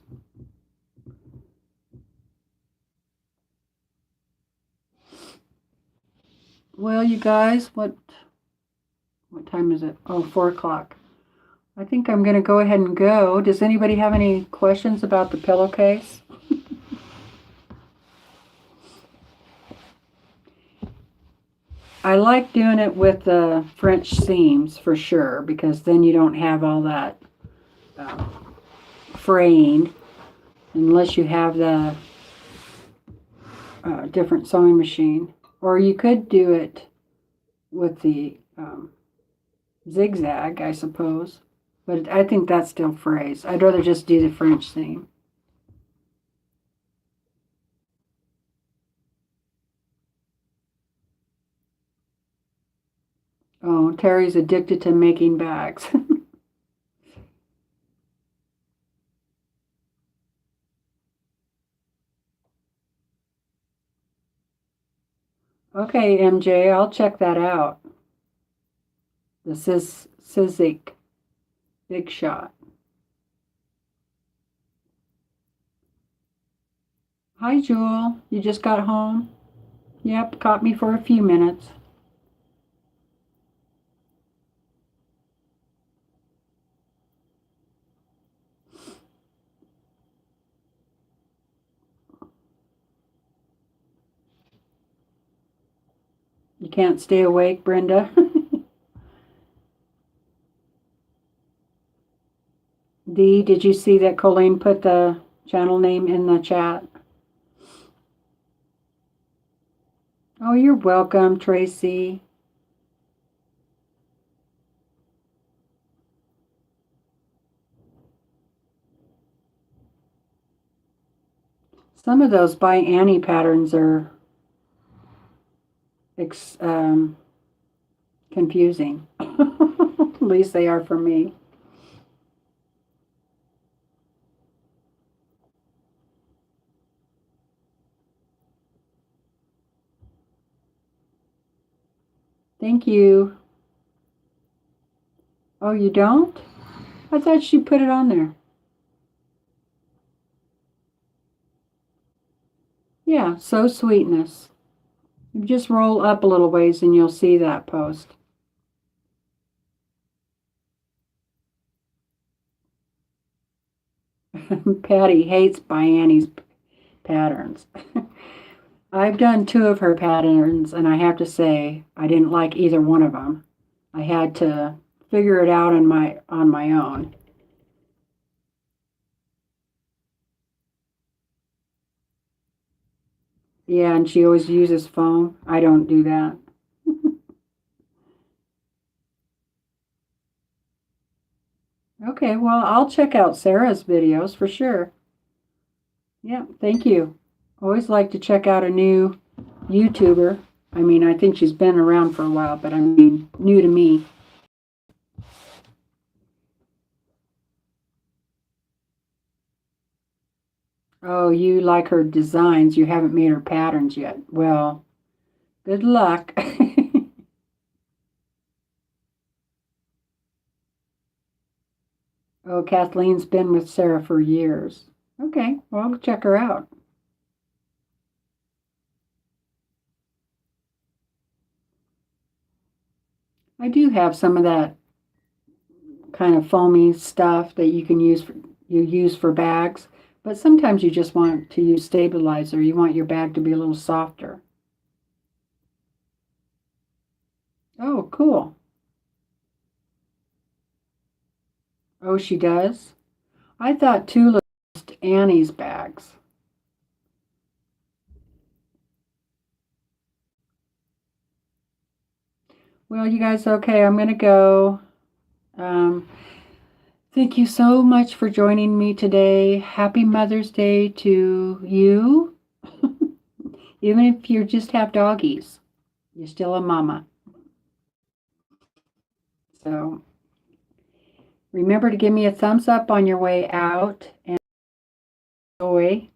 Well, you guys, what time is it? Oh, 4 o'clock. I think I'm going to go ahead and go. Does anybody have any questions about the pillowcase? I like doing it with the French seams for sure, because then you don't have all that fraying, unless you have the different sewing machine. Or you could do it with the zigzag, I suppose. But I think that still frays. I'd rather just do the French seam. Oh, Terry's addicted to making bags. Okay, MJ, I'll check that out. The Sizik Big Shot. Hi, Jewel. You just got home? Yep, caught me for a few minutes. You can't stay awake, Brenda? Dee, did you see that Colleen put the channel name in the chat? Oh, you're welcome, Tracy. Some of those by Annie patterns are confusing. At least they are for me. Thank you. Oh, you don't? I thought she put it on there. Yeah, So Sweetness. You just roll up a little ways and you'll see that post. Patty hates by Annie's patterns. I've done 2 of her patterns, and I have to say I didn't like either one of them. I had to figure it out on my own. Yeah, and she always uses foam. I don't do that. Okay, well, I'll check out Sarah's videos for sure. Yeah, thank you. Always like to check out a new YouTuber. I mean, I think she's been around for a while, but I mean, new to me. Oh, you like her designs. You haven't made her patterns yet. Well, good luck. Oh, Kathleen's been with Sarah for years. Okay, well, I'll check her out. I do have some of that kind of foamy stuff that you use for bags, but sometimes you just want to use stabilizer. You want your bag to be a little softer. Oh, cool. Oh, she does? I thought Tula used Annie's bags. Well, you guys, okay, I'm going to go. Um, Thank you so much for joining me today. Happy Mother's Day to you. Even if you just have doggies, you're still a mama. So remember to give me a thumbs up on your way out. And enjoy.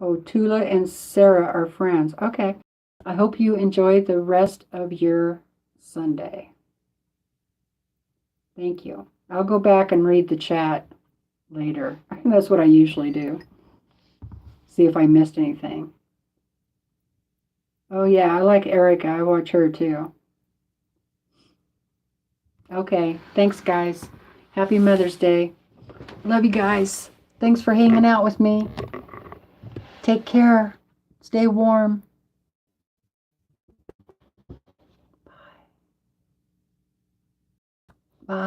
Oh, Tula and Sarah are friends. Okay. I hope you enjoy the rest of your Sunday. Thank you. I'll go back and read the chat later. That's what I usually do. See if I missed anything. Oh, yeah, I like Erica. I watch her too. Okay, thanks, guys. Happy Mother's Day. Love you guys. Thanks for hanging out with me. Take care. Stay warm.